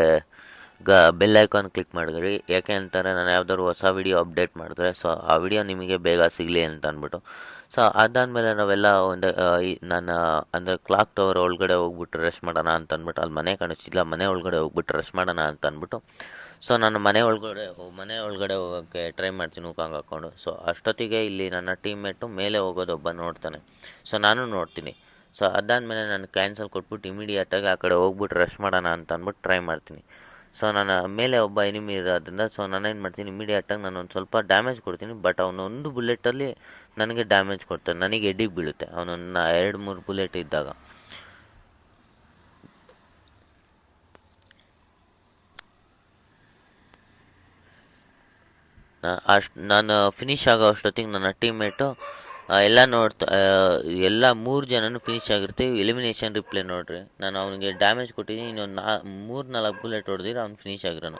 ಬೆಲ್ ಐಕಾನ್ ಕ್ಲಿಕ್ ಮಾಡಿದ್ರಿ. ಯಾಕೆ ಅಂತಾರೆ, ನಾನು ಯಾವ್ದಾದ್ರು ಹೊಸ ವೀಡಿಯೋ ಅಪ್ಡೇಟ್ ಮಾಡಿದ್ರೆ ಸೊ ಆ ವಿಡಿಯೋ ನಿಮಗೆ ಬೇಗ ಸಿಗಲಿ ಅಂತ ಅಂದ್ಬಿಟ್ಟು. ಸೊ ಅದಾದಮೇಲೆ ನಾವೆಲ್ಲ ನಾನು ಅಂದರೆ ಕ್ಲಾಕ್ ಟವರ್ ಒಳಗಡೆ ಹೋಗ್ಬಿಟ್ಟು ರೆಸ್ಟ್ ಮಾಡೋಣ ಅಂತ ಅಂದ್ಬಿಟ್ಟು, ಅಲ್ಲಿ ಮನೆ ಕಾಣಿಸ್ತಿಲ್ಲ, ಮನೆ ಒಳಗಡೆ ಹೋಗ್ಬಿಟ್ಟು ರೆಸ್ಟ್ ಮಾಡೋಣ ಅಂತ ಅಂದ್ಬಿಟ್ಟು ಸೊ ನಾನು ಮನೆ ಒಳಗಡೆ ಹೋಗೋಕ್ಕೆ ಟ್ರೈ ಮಾಡ್ತೀನಿ ಹೂಕಂಗೆ ಹಾಕ್ಕೊಂಡು. ಸೊ ಅಷ್ಟೊತ್ತಿಗೆ ಇಲ್ಲಿ ನನ್ನ ಟೀಮ್ಮೇಟು ಮೇಲೆ ಹೋಗೋದೊಬ್ಬ ನೋಡ್ತಾನೆ. ಸೊ ನಾನು ನೋಡ್ತೀನಿ. ಸೊ ಅದಾದಮೇಲೆ ನಾನು ಕ್ಯಾನ್ಸಲ್ ಕೊಟ್ಬಿಟ್ಟು ಇಮಿಡಿಯೇಟಾಗಿ ಆ ಕಡೆ ಹೋಗ್ಬಿಟ್ಟು ರೆಸ್ಟ್ ಮಾಡೋಣ ಅಂತ ಅಂದ್ಬಿಟ್ಟು ಟ್ರೈ ಮಾಡ್ತೀನಿ. ಸೊ ನನ್ನ ಮೇಲೆ ಒಬ್ಬ ಎನಿಮಿ ಇರೋದ್ರಿಂದ ಸೊ ನಾನೇನು ಮಾಡ್ತೀನಿ, ಇಮಿಡಿಯೇಟಾಗಿ ನಾನು ಒಂದು ಸ್ವಲ್ಪ ಡ್ಯಾಮೇಜ್ ಕೊಡ್ತೀನಿ. ಬಟ್ ಅವನೊಂದು ಬುಲೆಟಲ್ಲಿ ನನಗೆ ಡ್ಯಾಮೇಜ್ ಕೊಡ್ತಾನೆ, ನನಗೆ ಎಡಿಗೆ ಬೀಳುತ್ತೆ ಅವನನ್ನ 2-3 ಬುಲೆಟ್ ಇದ್ದಾಗ. ನಾನು ಫಿನಿಷ್ ಆಗೋ ಅಷ್ಟೊತ್ತಿಗೆ ನನ್ನ ಟೀಮ್ಮೇಟು ಎಲ್ಲ ಎಲ್ಲ 3 ಜನನೂ ಫಿನಿಷ್ ಆಗಿರ್ತೀವಿ. ಎಲಿಮಿನೇಷನ್ ರಿಪ್ಲೇ ನೋಡ್ರಿ, ನಾನು ಅವನಿಗೆ ಡ್ಯಾಮೇಜ್ ಕೊಟ್ಟಿದ್ದೀನಿ, ಇನ್ನೊಂದು 3-4 ಬುಲೆಟ್ ಹೊಡೆದಿರೋ ಅವ್ನು ಫಿನಿಷ್ ಆಗಿರೋನು.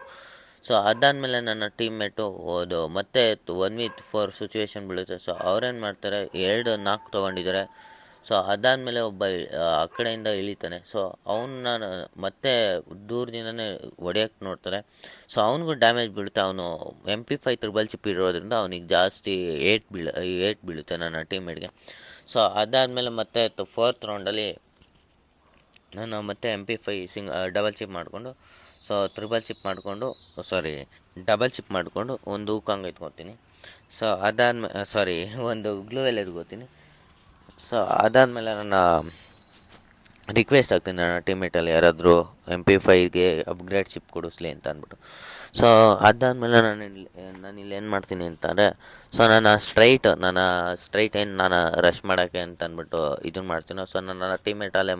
ಸೊ ಅದಾದಮೇಲೆ ನನ್ನ ಟೀಮ್ಮೇಟು ಅದು ಮತ್ತೆ 1v4 ಸಿಚುವೇಶನ್ ಬೀಳುತ್ತೆ. ಸೊ ಅವ್ರೇನು ಮಾಡ್ತಾರೆ, 2-4 ತೊಗೊಂಡಿದ್ದಾರೆ. ಸೊ ಅದಾದಮೇಲೆ ಒಬ್ಬ ಆ ಕಡೆಯಿಂದ ಇಳಿತಾನೆ. ಸೊ ಅವನ್ನ ಮತ್ತೆ ದೂರದಿಂದನೇ ಹೊಡೆಯೋಕ್ಕೆ ನೋಡ್ತಾರೆ. ಸೊ ಅವನಿಗೂ ಡ್ಯಾಮೇಜ್ ಬೀಳುತ್ತೆ. ಅವನು MP5 ತ್ರಿಬಲ್ ಚಿಪ್ ಇರೋದ್ರಿಂದ ಅವನಿಗೆ ಜಾಸ್ತಿ ಏಟ್ ಬೀಳುತ್ತೆ ನನ್ನ ಟೀಮ್ಮೇಟ್ಗೆ. ಸೊ ಅದಾದಮೇಲೆ ಮತ್ತೆ 4th ರೌಂಡಲ್ಲಿ ನಾನು ಮತ್ತೆ MP5 ಡಬಲ್ ಚಿಪ್ ಮಾಡಿಕೊಂಡು, ಸೊ ಡಬಲ್ ಚಿಪ್ ಮಾಡಿಕೊಂಡು ಒಂದು ಹೂಕಂಗೆ ಎತ್ಕೊತೀನಿ. ಸೊ ಒಂದು ಗ್ಲೂವೆಲ್ ಎತ್ಕೋತೀನಿ. ಸೊ ಅದಾದಮೇಲೆ ನನ್ನ ರಿಕ್ವೆಸ್ಟ್ ಆಗ್ತೀನಿ ನನ್ನ ಟೀಮೇಟಲ್ಲಿ ಯಾರಾದರೂ MP5ಗೆ ಅಪ್ಗ್ರೇಡ್ ಚಿಪ್ ಕೊಡಿಸ್ಲಿ ಅಂತ ಅಂದ್ಬಿಟ್ಟು. ಸೊ ಅದಾದಮೇಲೆ ನಾನಿಲ್ಲಿ ಏನು ಮಾಡ್ತೀನಿ ಅಂತಂದರೆ, ಸೊ ನಾನು ಸ್ಟ್ರೈಟ್ ಏನು ನಾನು ರಶ್ ಮಾಡೋಕ್ಕೆ ಅಂತ ಅಂದ್ಬಿಟ್ಟು ಇದನ್ನು ಮಾಡ್ತೀನಿ. ಸೊ ನನ್ನ ಟೀಮೇಟ್ ಅಲ್ಲೇ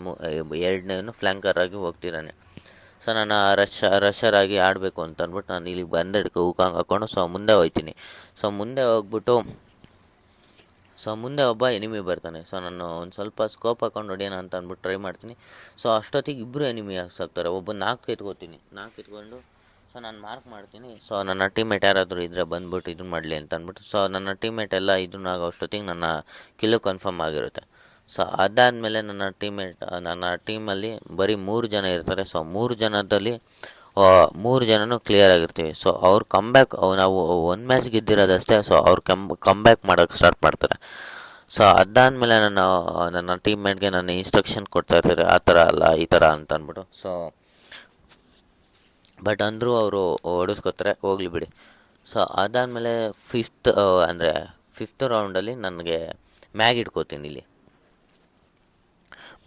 2ನೇನು ಫ್ಲ್ಯಾಂಕರ್ ಆಗಿ ಹೋಗ್ತಿದ್ದಾನೆ. ಸೊ ನಾನು ರಶರ್ ಆಗಿ ಆಡಬೇಕು ಅಂತ ಅಂದ್ಬಿಟ್ಟು ನಾನು ಇಲ್ಲಿಗೆ ಬಂದಿದ್ದಕ್ಕೆ ಹೂಕಂಗೆ ಹಾಕ್ಕೊಂಡು ಸೊ ಮುಂದೆ ಹೋಗ್ತೀನಿ. ಸೊ ಮುಂದೆ ಹೋಗ್ಬಿಟ್ಟು ಮುಂದೆ ಒಬ್ಬ ಎನಿಮಿ ಬರ್ತಾನೆ. ಸೊ ನಾನು ಒಂದು ಸ್ವಲ್ಪ ಸ್ಕೋಪ್ ಹಾಕೊಂಡು ಹೊಡೆಯೋಣ ಅಂತ ಅಂದ್ಬಿಟ್ಟು ಟ್ರೈ ಮಾಡ್ತೀನಿ. ಸೊ ಅಷ್ಟೊತ್ತಿಗೆ ಇಬ್ಬರು ಎನಿಮಿ ಆಗ್ತಾರೆ. ಒಬ್ಬ 4 ಎತ್ಕೊಂಡು ಸೊ ನಾನು ಮಾರ್ಕ್ ಮಾಡ್ತೀನಿ. ಸೊ ನನ್ನ ಟೀಮೇಟ್ ಯಾರಾದರೂ ಇದ್ದರೆ ಬಂದ್ಬಿಟ್ಟು ಇದನ್ನು ಮಾಡಲಿ ಅಂತ ಅಂದ್ಬಿಟ್ಟು, ಸೊ ನನ್ನ ಟೀಮೇಟ್ ಎಲ್ಲ ಇದನ್ನು ಆಗೋ ಅಷ್ಟೊತ್ತಿಗೆ ನನ್ನ ಕಿಲ್ಲು ಕನ್ಫರ್ಮ್ ಆಗಿರುತ್ತೆ. ಸೊ ಅದಾದಮೇಲೆ ನನ್ನ ಟೀಮಲ್ಲಿ ಬರೀ 3 ಜನ ಇರ್ತಾರೆ. ಸೊ 3 ಜನದಲ್ಲಿ 3 ಜನನೂ ಕ್ಲಿಯರ್ ಆಗಿರ್ತೀವಿ. ಸೊ ಅವ್ರು ನಾವು 1 ಮ್ಯಾಚ್ ಗೆದ್ದಿರೋದಷ್ಟೇ. ಸೊ ಅವ್ರು ಕಮ್ಬ್ಯಾಕ್ ಮಾಡೋಕ್ಕೆ ಸ್ಟಾರ್ಟ್ ಮಾಡ್ತಾರೆ. ಸೊ ಅದಾದಮೇಲೆ ನನ್ನ ಟೀಮ್ಮೇಟ್ಗೆ ನನ್ನ ಇನ್ಸ್ಟ್ರಕ್ಷನ್ ಕೊಡ್ತಾ ಇರ್ತಾರೆ, ಆ ಥರ ಅಲ್ಲ ಈ ಥರ ಅಂತ ಅಂದ್ಬಿಟ್ಟು. ಸೊ ಬಟ್ ಅಂದರೂ ಅವರು ಓಡಿಸ್ಕೊತಾರೆ, ಹೋಗ್ಲಿ ಬಿಡಿ. ಸೊ ಅದಾದಮೇಲೆ 5th ರೌಂಡಲ್ಲಿ ನನಗೆ ಮ್ಯಾಗ್ ಇಟ್ಕೋತೀನಿ.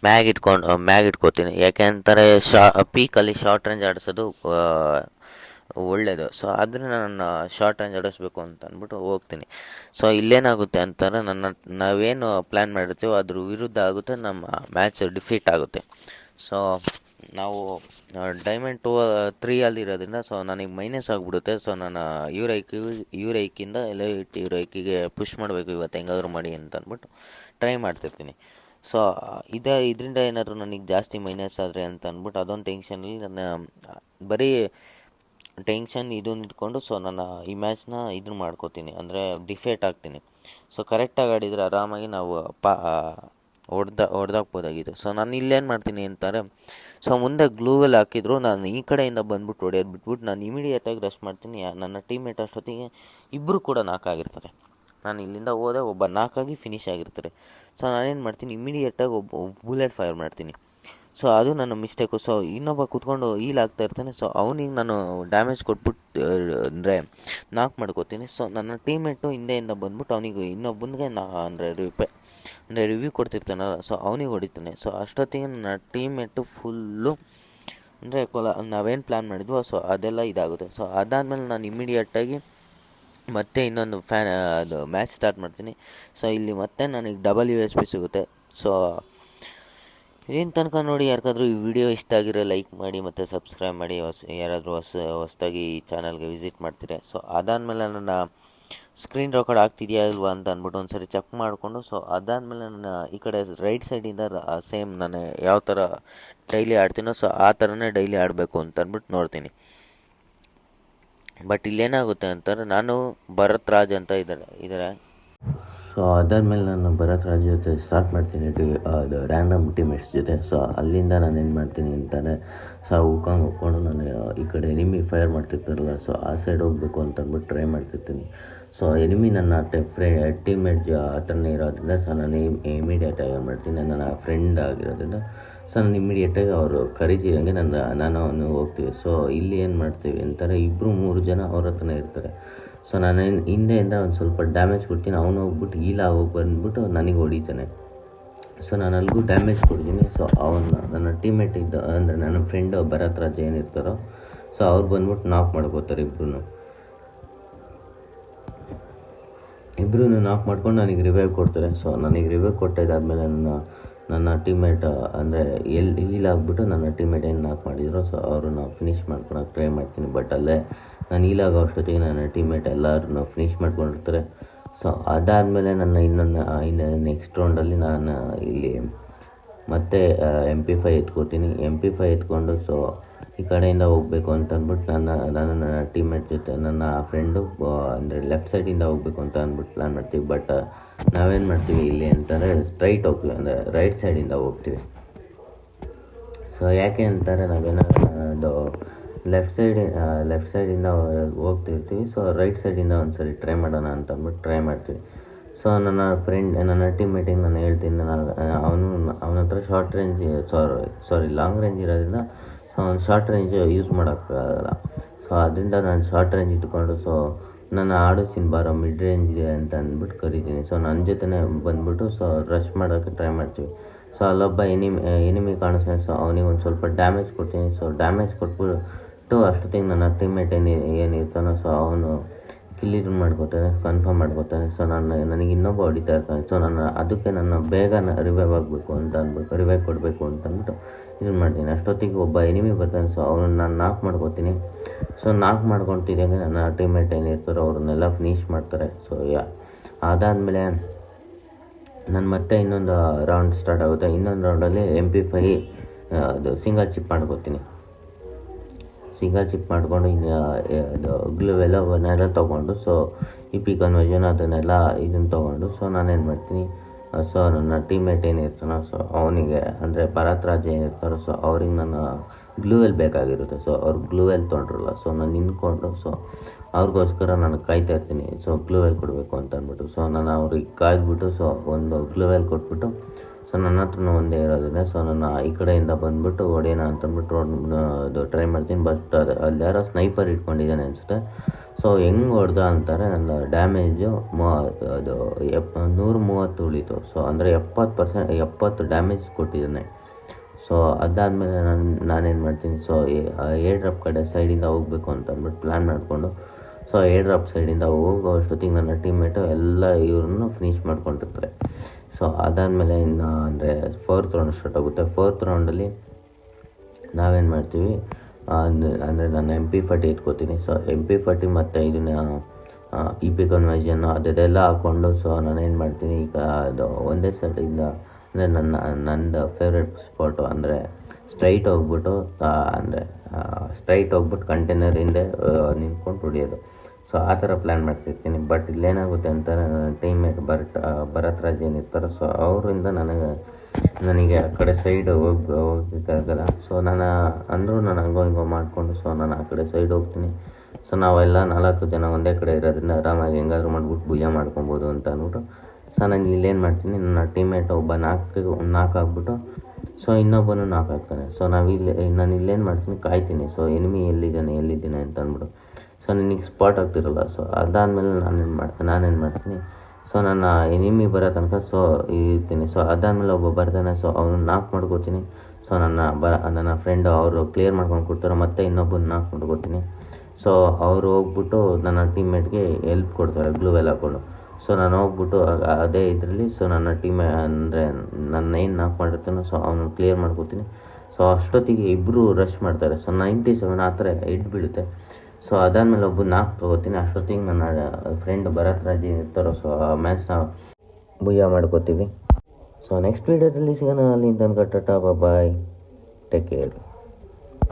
ಮ್ಯಾಗ್ ಇಟ್ಕೋತೀನಿ ಯಾಕೆ ಅಂತಾರೆ, ಪೀಕಲ್ಲಿ ಶಾರ್ಟ್ ರೇಂಜ್ ಆಡಿಸೋದು ಒಳ್ಳೆಯದು. ಸೊ ಆದರೆ ನಾನು ಶಾರ್ಟ್ ರೇಂಜ್ ಆಡಿಸ್ಬೇಕು ಅಂತ ಅಂದ್ಬಿಟ್ಟು ಹೋಗ್ತೀನಿ. ಸೊ ಇಲ್ಲೇನಾಗುತ್ತೆ ಅಂತಾರೆ, ನಾವೇನು ಪ್ಲ್ಯಾನ್ ಮಾಡಿರ್ತೀವೋ ಅದ್ರ ವಿರುದ್ಧ ಆಗುತ್ತೆ, ನಮ್ಮ ಮ್ಯಾಚ್ ಡಿಫೀಟ್ ಆಗುತ್ತೆ. ಸೊ ನಾವು ಡೈಮಂಡ್ 3 ಅಲ್ಲಿರೋದ್ರಿಂದ ಸೊ ನನಗೆ ಮೈನಸ್ ಆಗಿಬಿಡುತ್ತೆ. ಸೊ ನಾನು ಯೂರೈಕಿಂದ ಎಲೈಟ್ ಯೂರೈಕಿಗೆ ಪುಷ್ ಮಾಡಬೇಕು ಇವತ್ತು ಹೆಂಗಾದರೂ ಮಾಡಿ ಅಂತ ಅಂದ್ಬಿಟ್ಟು ಟ್ರೈ ಮಾಡ್ತಿರ್ತೀನಿ. ಸೊ ಇದರಿಂದ ಏನಾದರೂ ನನಗೆ ಜಾಸ್ತಿ ಮೈನಸ್ ಆದರೆ ಅಂತ ಅಂದ್ಬಿಟ್ಟು ಅದೊಂದು ಟೆನ್ಷನಲ್ಲಿ ಬರೀ ಟೆನ್ಷನ್ ಇದನ್ನ ಇಟ್ಕೊಂಡು ಸೊ ನನ್ನ ಈ ಮ್ಯಾಚ್ನ ಇದನ್ನ ಮಾಡ್ಕೋತೀನಿ, ಅಂದರೆ ಡಿಫೇಟ್ ಆಗ್ತೀನಿ. ಸೊ ಕರೆಕ್ಟಾಗಿ ಆಡಿದರೆ ಆರಾಮಾಗಿ ನಾವು ಹೊಡೆದಾಕ್ಬೋದಾಗಿತ್ತು. ಸೊ ನಾನು ಇಲ್ಲೇನು ಮಾಡ್ತೀನಿ ಅಂತಾರೆ, ಸೊ ಮುಂದೆ ಗ್ಲೂವೆಲ್ ಹಾಕಿದ್ರು ನಾನು ಈ ಕಡೆಯಿಂದ ಬಂದ್ಬಿಟ್ಟು ಹೊಡೆಯೋದು ಬಿಟ್ಬಿಟ್ಟು ನಾನು ಇಮಿಡಿಯೇಟಾಗಿ ರಶ್ ಮಾಡ್ತೀನಿ. ನನ್ನ ಟೀಮ್ಮೇಟ್ ಅಷ್ಟೊತ್ತಿಗೆ ಇಬ್ಬರು ಕೂಡ ನಾಲ್ಕಾಗಿರ್ತಾರೆ. ನಾನು ಇಲ್ಲಿಂದ ಹೋದೆ, ಒಬ್ಬ ನಾಲ್ಕಾಗಿ ಫಿನಿಶ್ ಆಗಿರ್ತಾರೆ. ಸೊ ನಾನೇನು ಮಾಡ್ತೀನಿ, ಇಮಿಡಿಯೇಟಾಗಿ ಒಬ್ಬ ಬುಲೆಟ್ ಫೈರ್ ಮಾಡ್ತೀನಿ. ಸೊ ಅದು ನನ್ನ ಮಿಸ್ಟೇಕು. ಸೊ ಇನ್ನೊಬ್ಬ ಕೂತ್ಕೊಂಡು ಹೀಲ್ ಆಗ್ತಾ ಇರ್ತಾನೆ. ಸೊ ಅವನಿಗೆ ನಾನು ಡ್ಯಾಮೇಜ್ ಕೊಟ್ಬಿಟ್ಟು ಅಂದರೆ ನಾಕ್ ಮಾಡ್ಕೋತೀನಿ. ಸೊ ನನ್ನ ಟೀಮ್ಮೇಟು ಹಿಂದೆಯಿಂದ ಬಂದ್ಬಿಟ್ಟು ಅವನಿಗೆ ಇನ್ನೊಬ್ಬನಿಗೆ ಅಂದರೆ ರಿವ್ಯೂ ಕೊಡ್ತಿರ್ತಾನಲ್ಲ, ಸೊ ಅವನಿಗೆ ಹೊಡಿತಾನೆ. ಸೊ ಅಷ್ಟೊತ್ತಿಗೆ ನನ್ನ ಟೀಮ್ಮೇಟು ಫುಲ್ಲು ಅಂದರೆ ನಾವೇನು ಪ್ಲ್ಯಾನ್ ಮಾಡಿದ್ವೋ ಸೊ ಅದೆಲ್ಲ ಇದಾಗುತ್ತೆ. ಸೊ ಅದಾದಮೇಲೆ ನಾನು ಇಮಿಡಿಯೇಟಾಗಿ ಮತ್ತೆ ಇನ್ನೊಂದು ಅದು ಮ್ಯಾಚ್ ಸ್ಟಾರ್ಟ್ ಮಾಡ್ತೀನಿ. ಸೊ ಇಲ್ಲಿ ಮತ್ತೆ ನನಗೆ WSP ಸಿಗುತ್ತೆ. ಸೊ ಏನು ತನಕ ನೋಡಿ, ಯಾರಿಗಾದ್ರೂ ಈ ವಿಡಿಯೋ ಇಷ್ಟ ಆಗಿರೋ ಲೈಕ್ ಮಾಡಿ ಮತ್ತು ಸಬ್ಸ್ಕ್ರೈಬ್ ಮಾಡಿ. ಯಾರಾದರೂ ಹೊಸದಾಗಿ ಈ ಚಾನಲ್ಗೆ ವಿಸಿಟ್ ಮಾಡ್ತೀರಾ. ಸೊ ಅದಾದಮೇಲೆ ನನ್ನ ಸ್ಕ್ರೀನ್ ರೆಕಾರ್ಡ್ ಆಗ್ತಿದೆಯಾ ಇಲ್ವಾ ಅಂತ ಅಂದ್ಬಿಟ್ಟು ಒಂದು ಸರಿ ಚೆಕ್ ಮಾಡಿಕೊಂಡು, ಸೊ ಅದಾದಮೇಲೆ ನನ್ನ ಈ ಕಡೆ ರೈಟ್ ಸೈಡಿಂದ ಸೇಮ್ ನಾನು ಯಾವ ಥರ ಡೈಲಿ ಆಡ್ತೀನೋ ಸೊ ಆ ಥರನೇ ಡೈಲಿ ಆಡಬೇಕು ಅಂತ ಅಂದ್ಬಿಟ್ಟು ನೋಡ್ತೀನಿ. ಬಟ್ ಇಲ್ಲೇನಾಗುತ್ತೆ ಅಂತಾರೆ, ನಾನು ಭರತ್ ರಾಜ್ ಅಂತ ಇದ್ದಾರೆ. ಸೊ ಅದಾದಮೇಲೆ ನಾನು ಭರತ್ ರಾಜ್ ಜೊತೆ ಸ್ಟಾರ್ಟ್ ಮಾಡ್ತೀನಿ ಅದು ರ್ಯಾಂಡಮ್ ಟೀಮೇಟ್ಸ್ ಜೊತೆ. ಸೊ ಅಲ್ಲಿಂದ ನಾನು ಏನು ಮಾಡ್ತೀನಿ ಅಂತಾನೆ, ಸೊ ಹೋಗ್ಕೊಂಡು ನಾನು ಈ ಕಡೆ ಎನಿಮಿ ಫೈರ್ ಮಾಡ್ತಿರ್ತಾರಲ್ಲ, ಸೊ ಆ ಸೈಡ್ ಹೋಗಬೇಕು ಅಂತ ಅಂದ್ಬಿಟ್ಟು ಟ್ರೈ ಮಾಡ್ತಿರ್ತೀನಿ. ಸೊ ಎನಿಮಿ ನನ್ನ ಟೀಮ್ಮೇಟ್ ಹತ್ರನೇ ಇರೋದ್ರಿಂದ ಸೊ ನಾನು ಇಮಿಡಿಯೇಟಾಗಿ ಏನು ಮಾಡ್ತೀನಿ, ನನ್ನ ಫ್ರೆಂಡ್ ಆಗಿರೋದ್ರಿಂದ ಸೊ ನಾನು ಇಮಿಡಿಯೇಟಾಗಿ ಅವರು ಕರಿತೀವಂಗೆ ನಾನು ಅವನು ಹೋಗ್ತೀವಿ. ಸೊ ಇಲ್ಲಿ ಏನು ಮಾಡ್ತೀವಿ ಅಂತಾರೆ, 2-3 ಜನ ಅವ್ರ ಹತ್ರನೇ ಇರ್ತಾರೆ. ಸೊ ನಾನು ಹಿಂದೆಯಿಂದ ಒಂದು ಸ್ವಲ್ಪ ಡ್ಯಾಮೇಜ್ ಕೊಡ್ತೀನಿ, ಅವನು ಹೋಗ್ಬಿಟ್ಟು ಹೋಗಿ ಬಂದ್ಬಿಟ್ಟು ನನಗೆ ಹೊಡಿತಾನೆ. ಸೊ ನಾನು ಅಲ್ಲಿಗೂ ಡ್ಯಾಮೇಜ್ ಕೊಡ್ತೀನಿ. ಸೊ ನನ್ನ ಟೀಮ್ಮೇಟ್ ಅಂದರೆ ನನ್ನ ಫ್ರೆಂಡು ಭರತ್ ರಾಜ್ ಏನಿರ್ತಾರೋ ಸೊ ಅವ್ರು ಬಂದ್ಬಿಟ್ಟು ನಾಕ್ ಮಾಡ್ಕೋತಾರೆ. ಇಬ್ಬರೂ ನಾಕ್ ಮಾಡ್ಕೊಂಡು ನನಗೆ ರಿವೈವ್ ಕೊಡ್ತಾರೆ. ಸೊ ನನಗೆ ರಿವೈವ್ ಕೊಟ್ಟಿದ್ದಾದಮೇಲೆ ನನ್ನ ಟೀಮ್ಮೇಟ್ ಅಂದರೆ ಹೀಲ್ ಆಗಿಬಿಟ್ಟು ನನ್ನ ಟೀಮ್ಮೇಟ್ ಏನು ನಾಕ್ ಮಾಡಿದ್ರು ಸೊ ಅವ್ರನ್ನ ಫಿನಿಷ್ ಮಾಡ್ಕೊಳಕ್ಕೆ ಟ್ರೈ ಮಾಡ್ತೀನಿ. ಬಟ್ ಅಲ್ಲೇ ನಾನು ಹೀಲಾಗೋ ಅಷ್ಟೊತ್ತಿಗೆ ನನ್ನ ಟೀಮ್ಮೇಟ್ ಎಲ್ಲರನ್ನ ಫಿನಿಷ್ ಮಾಡ್ಕೊಂಡಿರ್ತಾರೆ. ಸೊ ಅದಾದಮೇಲೆ ಇನ್ನು ನೆಕ್ಸ್ಟ್ ರೌಂಡಲ್ಲಿ ನಾನು ಇಲ್ಲಿ ಮತ್ತೆ MP5 ಎತ್ಕೋತೀನಿ. MP5 ಎತ್ಕೊಂಡು ಸೊ ಈ ಕಡೆಯಿಂದ ಹೋಗಬೇಕು ಅಂತ ಅಂದ್ಬಿಟ್ಟು ನನ್ನ ಟೀಮ್ಮೇಟ್ ಜೊತೆ ನನ್ನ ಫ್ರೆಂಡು ಅಂದರೆ ಲೆಫ್ಟ್ ಸೈಡಿಂದ ಹೋಗಬೇಕು ಅಂತ ಅಂದ್ಬಿಟ್ಟು ಪ್ಲ್ಯಾನ್ ಮಾಡ್ತೀವಿ. ಬಟ್ ನಾವೇನು ಮಾಡ್ತೀವಿ ಇಲ್ಲಿ ಅಂತಂದರೆ ಸ್ಟ್ರೈಟ್ ಹೋಗ್ತೀವಿ, ಅಂದರೆ ರೈಟ್ ಸೈಡಿಂದ ಹೋಗ್ತೀವಿ. ಸೊ ಯಾಕೆ ಅಂತಾರೆ, ನಾವೇನಾದ್ರು ಲೆಫ್ಟ್ ಸೈಡಿಂದ ಹೋಗ್ತಿರ್ತೀವಿ. ಸೊ ರೈಟ್ ಸೈಡಿಂದ ಒಂದು ಸರಿ ಟ್ರೈ ಮಾಡೋಣ ಅಂತ ಅಂದ್ಬಿಟ್ಟು ಟ್ರೈ ಮಾಡ್ತೀವಿ. ಸೊ ನನ್ನ ಟೀಮ್ಮೇಟಿಗೆ ನಾನು ಹೇಳ್ತೀನಿ, ಅವನ ಹತ್ರ ಲಾಂಗ್ ರೇಂಜ್ ಇರೋದ್ರಿಂದ ಸೊ ಅವ್ನು ಶಾರ್ಟ್ ರೇಂಜ್ ಯೂಸ್ ಮಾಡೋಕ್ಕಾಗಲ್ಲ. ಸೊ ಅದರಿಂದ ನಾನು ಶಾರ್ಟ್ ರೇಂಜ್ ಇಟ್ಕೊಂಡು ಸೊ ನನ್ನ ಆಡಿಸ್ತೀನಿ ಬಾರೋ ಮಿಡ್ ರೇಂಜ್ ಇದೆ ಅಂತ ಅಂದ್ಬಿಟ್ಟು ಕರಿತೀನಿ. ಸೊ ನನ್ನ ಜೊತೆನೇ ಬಂದ್ಬಿಟ್ಟು ಸೊ ರಶ್ ಮಾಡೋಕ್ಕೆ ಟ್ರೈ ಮಾಡ್ತೀವಿ. ಸೊ ಅಲ್ಲೊಬ್ಬ ಎನಿಮಿ ಕಾಣಿಸ್ತಾನೆ. ಸೊ ಅವನಿಗೆ ಒಂದು ಸ್ವಲ್ಪ ಡ್ಯಾಮೇಜ್ ಕೊಡ್ತೀನಿ. ಸೊ ಡ್ಯಾಮೇಜ್ ಕೊಟ್ಬಿಟ್ಟು ಅಷ್ಟೊತ್ತಿಗೆ ನನ್ನ ಟೀಮ್ಮೇಟ್ ಏನಿರ್ತಾನೋ ಸೊ ಅವನು ಕಿಲ್ ಮಾಡ್ಕೋತಾನೆ, ಕನ್ಫರ್ಮ್ ಮಾಡ್ಕೋತಾನೆ. ಸೊ ನನಗೆ ಇನ್ನೊಬ್ಬ ಹೊಡಿತಾ ಇರ್ತಾನೆ. ಸೊ ಅದಕ್ಕೆ ಬೇಗ ರಿವೈವ್ ಆಗಬೇಕು ಅಂತ ಅಂದ್ಬಿಟ್ಟು ರಿವೈವ್ ಕೊಡಬೇಕು ಅಂತ ಅಂದ್ಬಿಟ್ಟು ಇದನ್ನು ಮಾಡ್ತೀನಿ. ಅಷ್ಟೊತ್ತಿಗೆ ಒಬ್ಬ ಎನಿಮಿ ಬರ್ತಾನೆ. ಸೊ ಅವನನ್ನು ನಾನು ನಾಕ್ ಮಾಡ್ಕೋತೀನಿ. ಸೊ ನಾಕ್ ಮಾಡ್ಕೊತಿದ್ದಂಗೆ ನನ್ನ ಟೀಮ್ಮೇಟ್ ಏನಿರ್ತಾರೋ ಅವ್ರನ್ನೆಲ್ಲ ಫಿನಿಷ್ ಮಾಡ್ತಾರೆ. ಸೊ ಅದಾದಮೇಲೆ ನಾನು ಮತ್ತೆ ಇನ್ನೊಂದು ರೌಂಡ್ ಸ್ಟಾರ್ಟ್ ಆಗುತ್ತೆ. ಇನ್ನೊಂದು ರೌಂಡಲ್ಲಿ MP5 ಅದು ಸಿಂಗಲ್ ಚಿಪ್ ಮಾಡ್ಕೋತೀನಿ. ಸಿಂಗಲ್ ಚಿಪ್ ಮಾಡಿಕೊಂಡು ಅದು ಗ್ಲೂವೆಲ್ಲ ತೊಗೊಂಡು ಸೊ EP ಕನ್ವರ್ಷನ್ ಇದನ್ನು ತೊಗೊಂಡು ಸೊ ನಾನೇನು ಮಾಡ್ತೀನಿ, ಸೊ ನನ್ನ ಟೀಮ್ಮೇಟ್ ಏನಿರ್ತಾನೋ ಸೊ ಅವನಿಗೆ ಅಂದರೆ ಭರತ್ ರಾಜ್ ಏನಿರ್ತಾರೋ ಸೊ ಅವ್ರಿಗೆ ನನ್ನ ಗ್ಲೂವೆಲ್ ಬೇಕಾಗಿರುತ್ತೆ. ಸೊ ಅವ್ರು ಗ್ಲೂವೆಲ್ ತೊಗೊಂಡ್ರಲ್ಲ, ಸೊ ನಾನು ನಿಂತ್ಕೊಂಡು ಸೊ ಅವ್ರಿಗೋಸ್ಕರ ನಾನು ಕಾಯ್ತಾ ಇರ್ತೀನಿ. ಸೊ ಗ್ಲೂವೆಲ್ ಕೊಡಬೇಕು ಅಂತ ಅಂದ್ಬಿಟ್ಟು ಸೊ ನಾನು ಅವ್ರಿಗೆ ಕಾಯ್ದುಬಿಟ್ಟು ಸೊ ಒಂದು ಗ್ಲೂವೆಲ್ ಕೊಟ್ಬಿಟ್ಟು ಸೊ ನನ್ನ ಹತ್ರನೂ ಒಂದೇ ಇರೋದಿಲ್ಲ. ಸೊ ನಾನು ಈ ಕಡೆಯಿಂದ ಬಂದುಬಿಟ್ಟು ಹೊಡೆಯೋಣ ಅಂತಂದ್ಬಿಟ್ಟು ಅದು ಟ್ರೈ ಮಾಡ್ತೀನಿ. ಬಟ್ ಅಲ್ಲಿ ಯಾರೋ ಸ್ನೈಪರ್ ಇಟ್ಕೊಂಡಿದ್ದಾನೆ ಅನಿಸುತ್ತೆ. ಸೊ ಹೆಂಗೆ ಹೊಡೆದ ಅಂತಾರೆ, ನನ್ನ ಡ್ಯಾಮೇಜು ಅದು 130 ಉಳೀತು. ಸೊ ಅಂದರೆ 70% ಡ್ಯಾಮೇಜ್ ಕೊಟ್ಟಿದ್ದಾನೆ. ಸೊ ಅದಾದಮೇಲೆ ನಾನೇನು ಮಾಡ್ತೀನಿ, ಸೊ ಏರ್ ಡ್ರಾಪ್ ಕಡೆ ಸೈಡಿಂದ ಹೋಗಬೇಕು ಅಂತ ಅಂದ್ಬಿಟ್ಟು ಪ್ಲ್ಯಾನ್ ಮಾಡಿಕೊಂಡು ಸೊ ಏರ್ ಡ್ರಾಪ್ ಸೈಡಿಂದ ಹೋಗೋ ಅಷ್ಟೊತ್ತಿಗೆ ನನ್ನ ಟೀಮ್ಮೇಟು ಎಲ್ಲ ಇವ್ರನ್ನು ಫಿನಿಷ್ ಮಾಡ್ಕೊಂಡಿರ್ತಾರೆ. ಸೊ ಅದಾದಮೇಲೆ ಇನ್ನು ಅಂದರೆ 4th ರೌಂಡ್ ಸ್ಟಾರ್ಟ್ ಆಗುತ್ತೆ. 4th ರೌಂಡಲ್ಲಿ ನಾವೇನು ಮಾಡ್ತೀವಿ ಅಂದರೆ ನಾನು MP40 ಎತ್ಕೋತೀನಿ. ಸೊ MP40 ಮತ್ತು ಇದನ್ನು EP ಕನ್ವರ್ಷನ್ನು ಅದೆಲ್ಲ ಹಾಕ್ಕೊಂಡು ಸೊ ನಾನೇನು ಮಾಡ್ತೀನಿ, ಈಗ ಅದು ಒಂದೇ ಸೈಡಿಂದ ಅಂದರೆ ನಂದು ಫೇವ್ರೆಟ್ ಸ್ಪಾಟು ಅಂದರೆ ಸ್ಟ್ರೈಟ್ ಹೋಗ್ಬಿಟ್ಟು ಅಂದರೆ ಸ್ಟ್ರೈಟ್ ಹೋಗ್ಬಿಟ್ಟು ಕಂಟೈನರ್ ಹಿಂದೆ ನಿಂತ್ಕೊಂಡು ಹೊಡಿಯೋದು. ಸೊ ಆ ಥರ ಪ್ಲ್ಯಾನ್ ಮಾಡ್ತಿರ್ತೀನಿ. ಬಟ್ ಇಲ್ಲೇನಾಗುತ್ತೆ ಅಂತ ಟೀಮ್ಮೇಟ್ ಭರತ್ ರಾಜ್ ಏನಿರ್ತಾರೋ ಸೊ ಅವರಿಂದ ನನಗೆ ಆ ಕಡೆ ಸೈಡ್ ಹೋಗೋಕ್ಕಾಗಲ್ಲ. ಸೊ ನಾನು ಹಂಗೋ ಹಿಂಗೋ ಮಾಡಿಕೊಂಡು ಸೊ ನಾನು ಆ ಕಡೆ ಸೈಡ್ ಹೋಗ್ತೀನಿ. ಸೊ ನಾವೆಲ್ಲ 4 ಜನ ಒಂದೇ ಕಡೆ ಇರೋದ್ರಿಂದ ಆರಾಮಾಗಿ ಹೆಂಗಾದ್ರೂ ಮಾಡ್ಬಿಟ್ಟು ಭುಯ್ಯ ಮಾಡ್ಕೊಬೋದು ಅಂತ ಅಂದ್ಬಿಟ್ಟು ಸೊ ನಾನು ಇಲ್ಲೇನು ಮಾಡ್ತೀನಿ, ನನ್ನ ಟೀಮ್ಮೇಟ್ ಒಬ್ಬ ನಾಲ್ಕು ಹಾಕ್ಬಿಟ್ಟು ಸೊ ಇನ್ನೊಬ್ಬನು ನಾಲ್ಕು ಹಾಕ್ತಾನೆ. ಸೊ ನಾನು ಇಲ್ಲೇನು ಮಾಡ್ತೀನಿ, ಕಾಯ್ತೀನಿ. ಸೊ ಎನಿಮಿ ಎಲ್ಲಿದ್ದಾನೆ ಅಂತ ಅಂದ್ಬಿಟ್ಟು ಸೊ ನನಗೆ ಸ್ಪಾಟ್ ಆಗ್ತಿರಲ್ಲ. ಸೊ ಅದಾದಮೇಲೆ ನಾನೇನು ಮಾಡ್ತೀನಿ, ಸೊ ನನ್ನ ಎನಿಮಿ ಬರೋ ತನಕ ಸೊ ಇರ್ತೀನಿ. ಸೊ ಅದಾದಮೇಲೆ ಒಬ್ಬ ಬರ್ತಾನೆ. ಸೊ ಅವನು ನಾಕ್ ಮಾಡ್ಕೋತೀನಿ. ಸೊ ನನ್ನ ಫ್ರೆಂಡು ಅವರು ಕ್ಲಿಯರ್ ಮಾಡ್ಕೊಂಡು ಕೊಡ್ತಾರೆ. ಮತ್ತು ಇನ್ನೊಬ್ಬನ ನಾಕ್ ಮಾಡ್ಕೋತೀನಿ. ಸೊ ಅವರು ಹೋಗ್ಬಿಟ್ಟು ನನ್ನ ಟೀಮ್ಮೇಟ್ಗೆ ಹೆಲ್ಪ್ ಕೊಡ್ತಾರೆ ಗ್ಲೂವೆಲ್ಲ ಹಾಕ್ಕೊಂಡು. ಸೊ ನಾನು ಹೋಗ್ಬಿಟ್ಟು ಅದೇ ಇದರಲ್ಲಿ ಸೊ ನನ್ನ ಅಂದರೆ ನನ್ನ ಏನು ನಾಕ್ ಮಾಡಿರ್ತಾನೋ ಸೊ ಅವನು ಕ್ಲಿಯರ್ ಮಾಡ್ಕೋತೀನಿ. ಸೊ ಅಷ್ಟೊತ್ತಿಗೆ ಇಬ್ಬರು ರಶ್ ಮಾಡ್ತಾರೆ. ಸೊ 97 ಆ ಥರ ಹಿಟ್ ಬೀಳುತ್ತೆ. ಸೊ ಅದಾದಮೇಲೆ ಒಬ್ಬ ನಾಕ್ ತೊಗೋತೀನಿ. ಅಷ್ಟೊತ್ತಿಗೆ ನನ್ನ ಫ್ರೆಂಡ್ ಭರತ್ ರಾಜ್ ಇರ್ತಾರೋ ಸೊ ಆ ಮ್ಯಾಚ್ನ ಭುಯ್ಯ ಮಾಡ್ಕೋತೀವಿ. ಸೊ ನೆಕ್ಸ್ಟ್ ವೀಡಿಯೋದಲ್ಲಿ ಸಿಗೋಣ. ಅಲ್ಲಿ ತನಕ ಟಾಟಾ ಬಾಯ್, ಟೇಕ್ ಕೇರ್.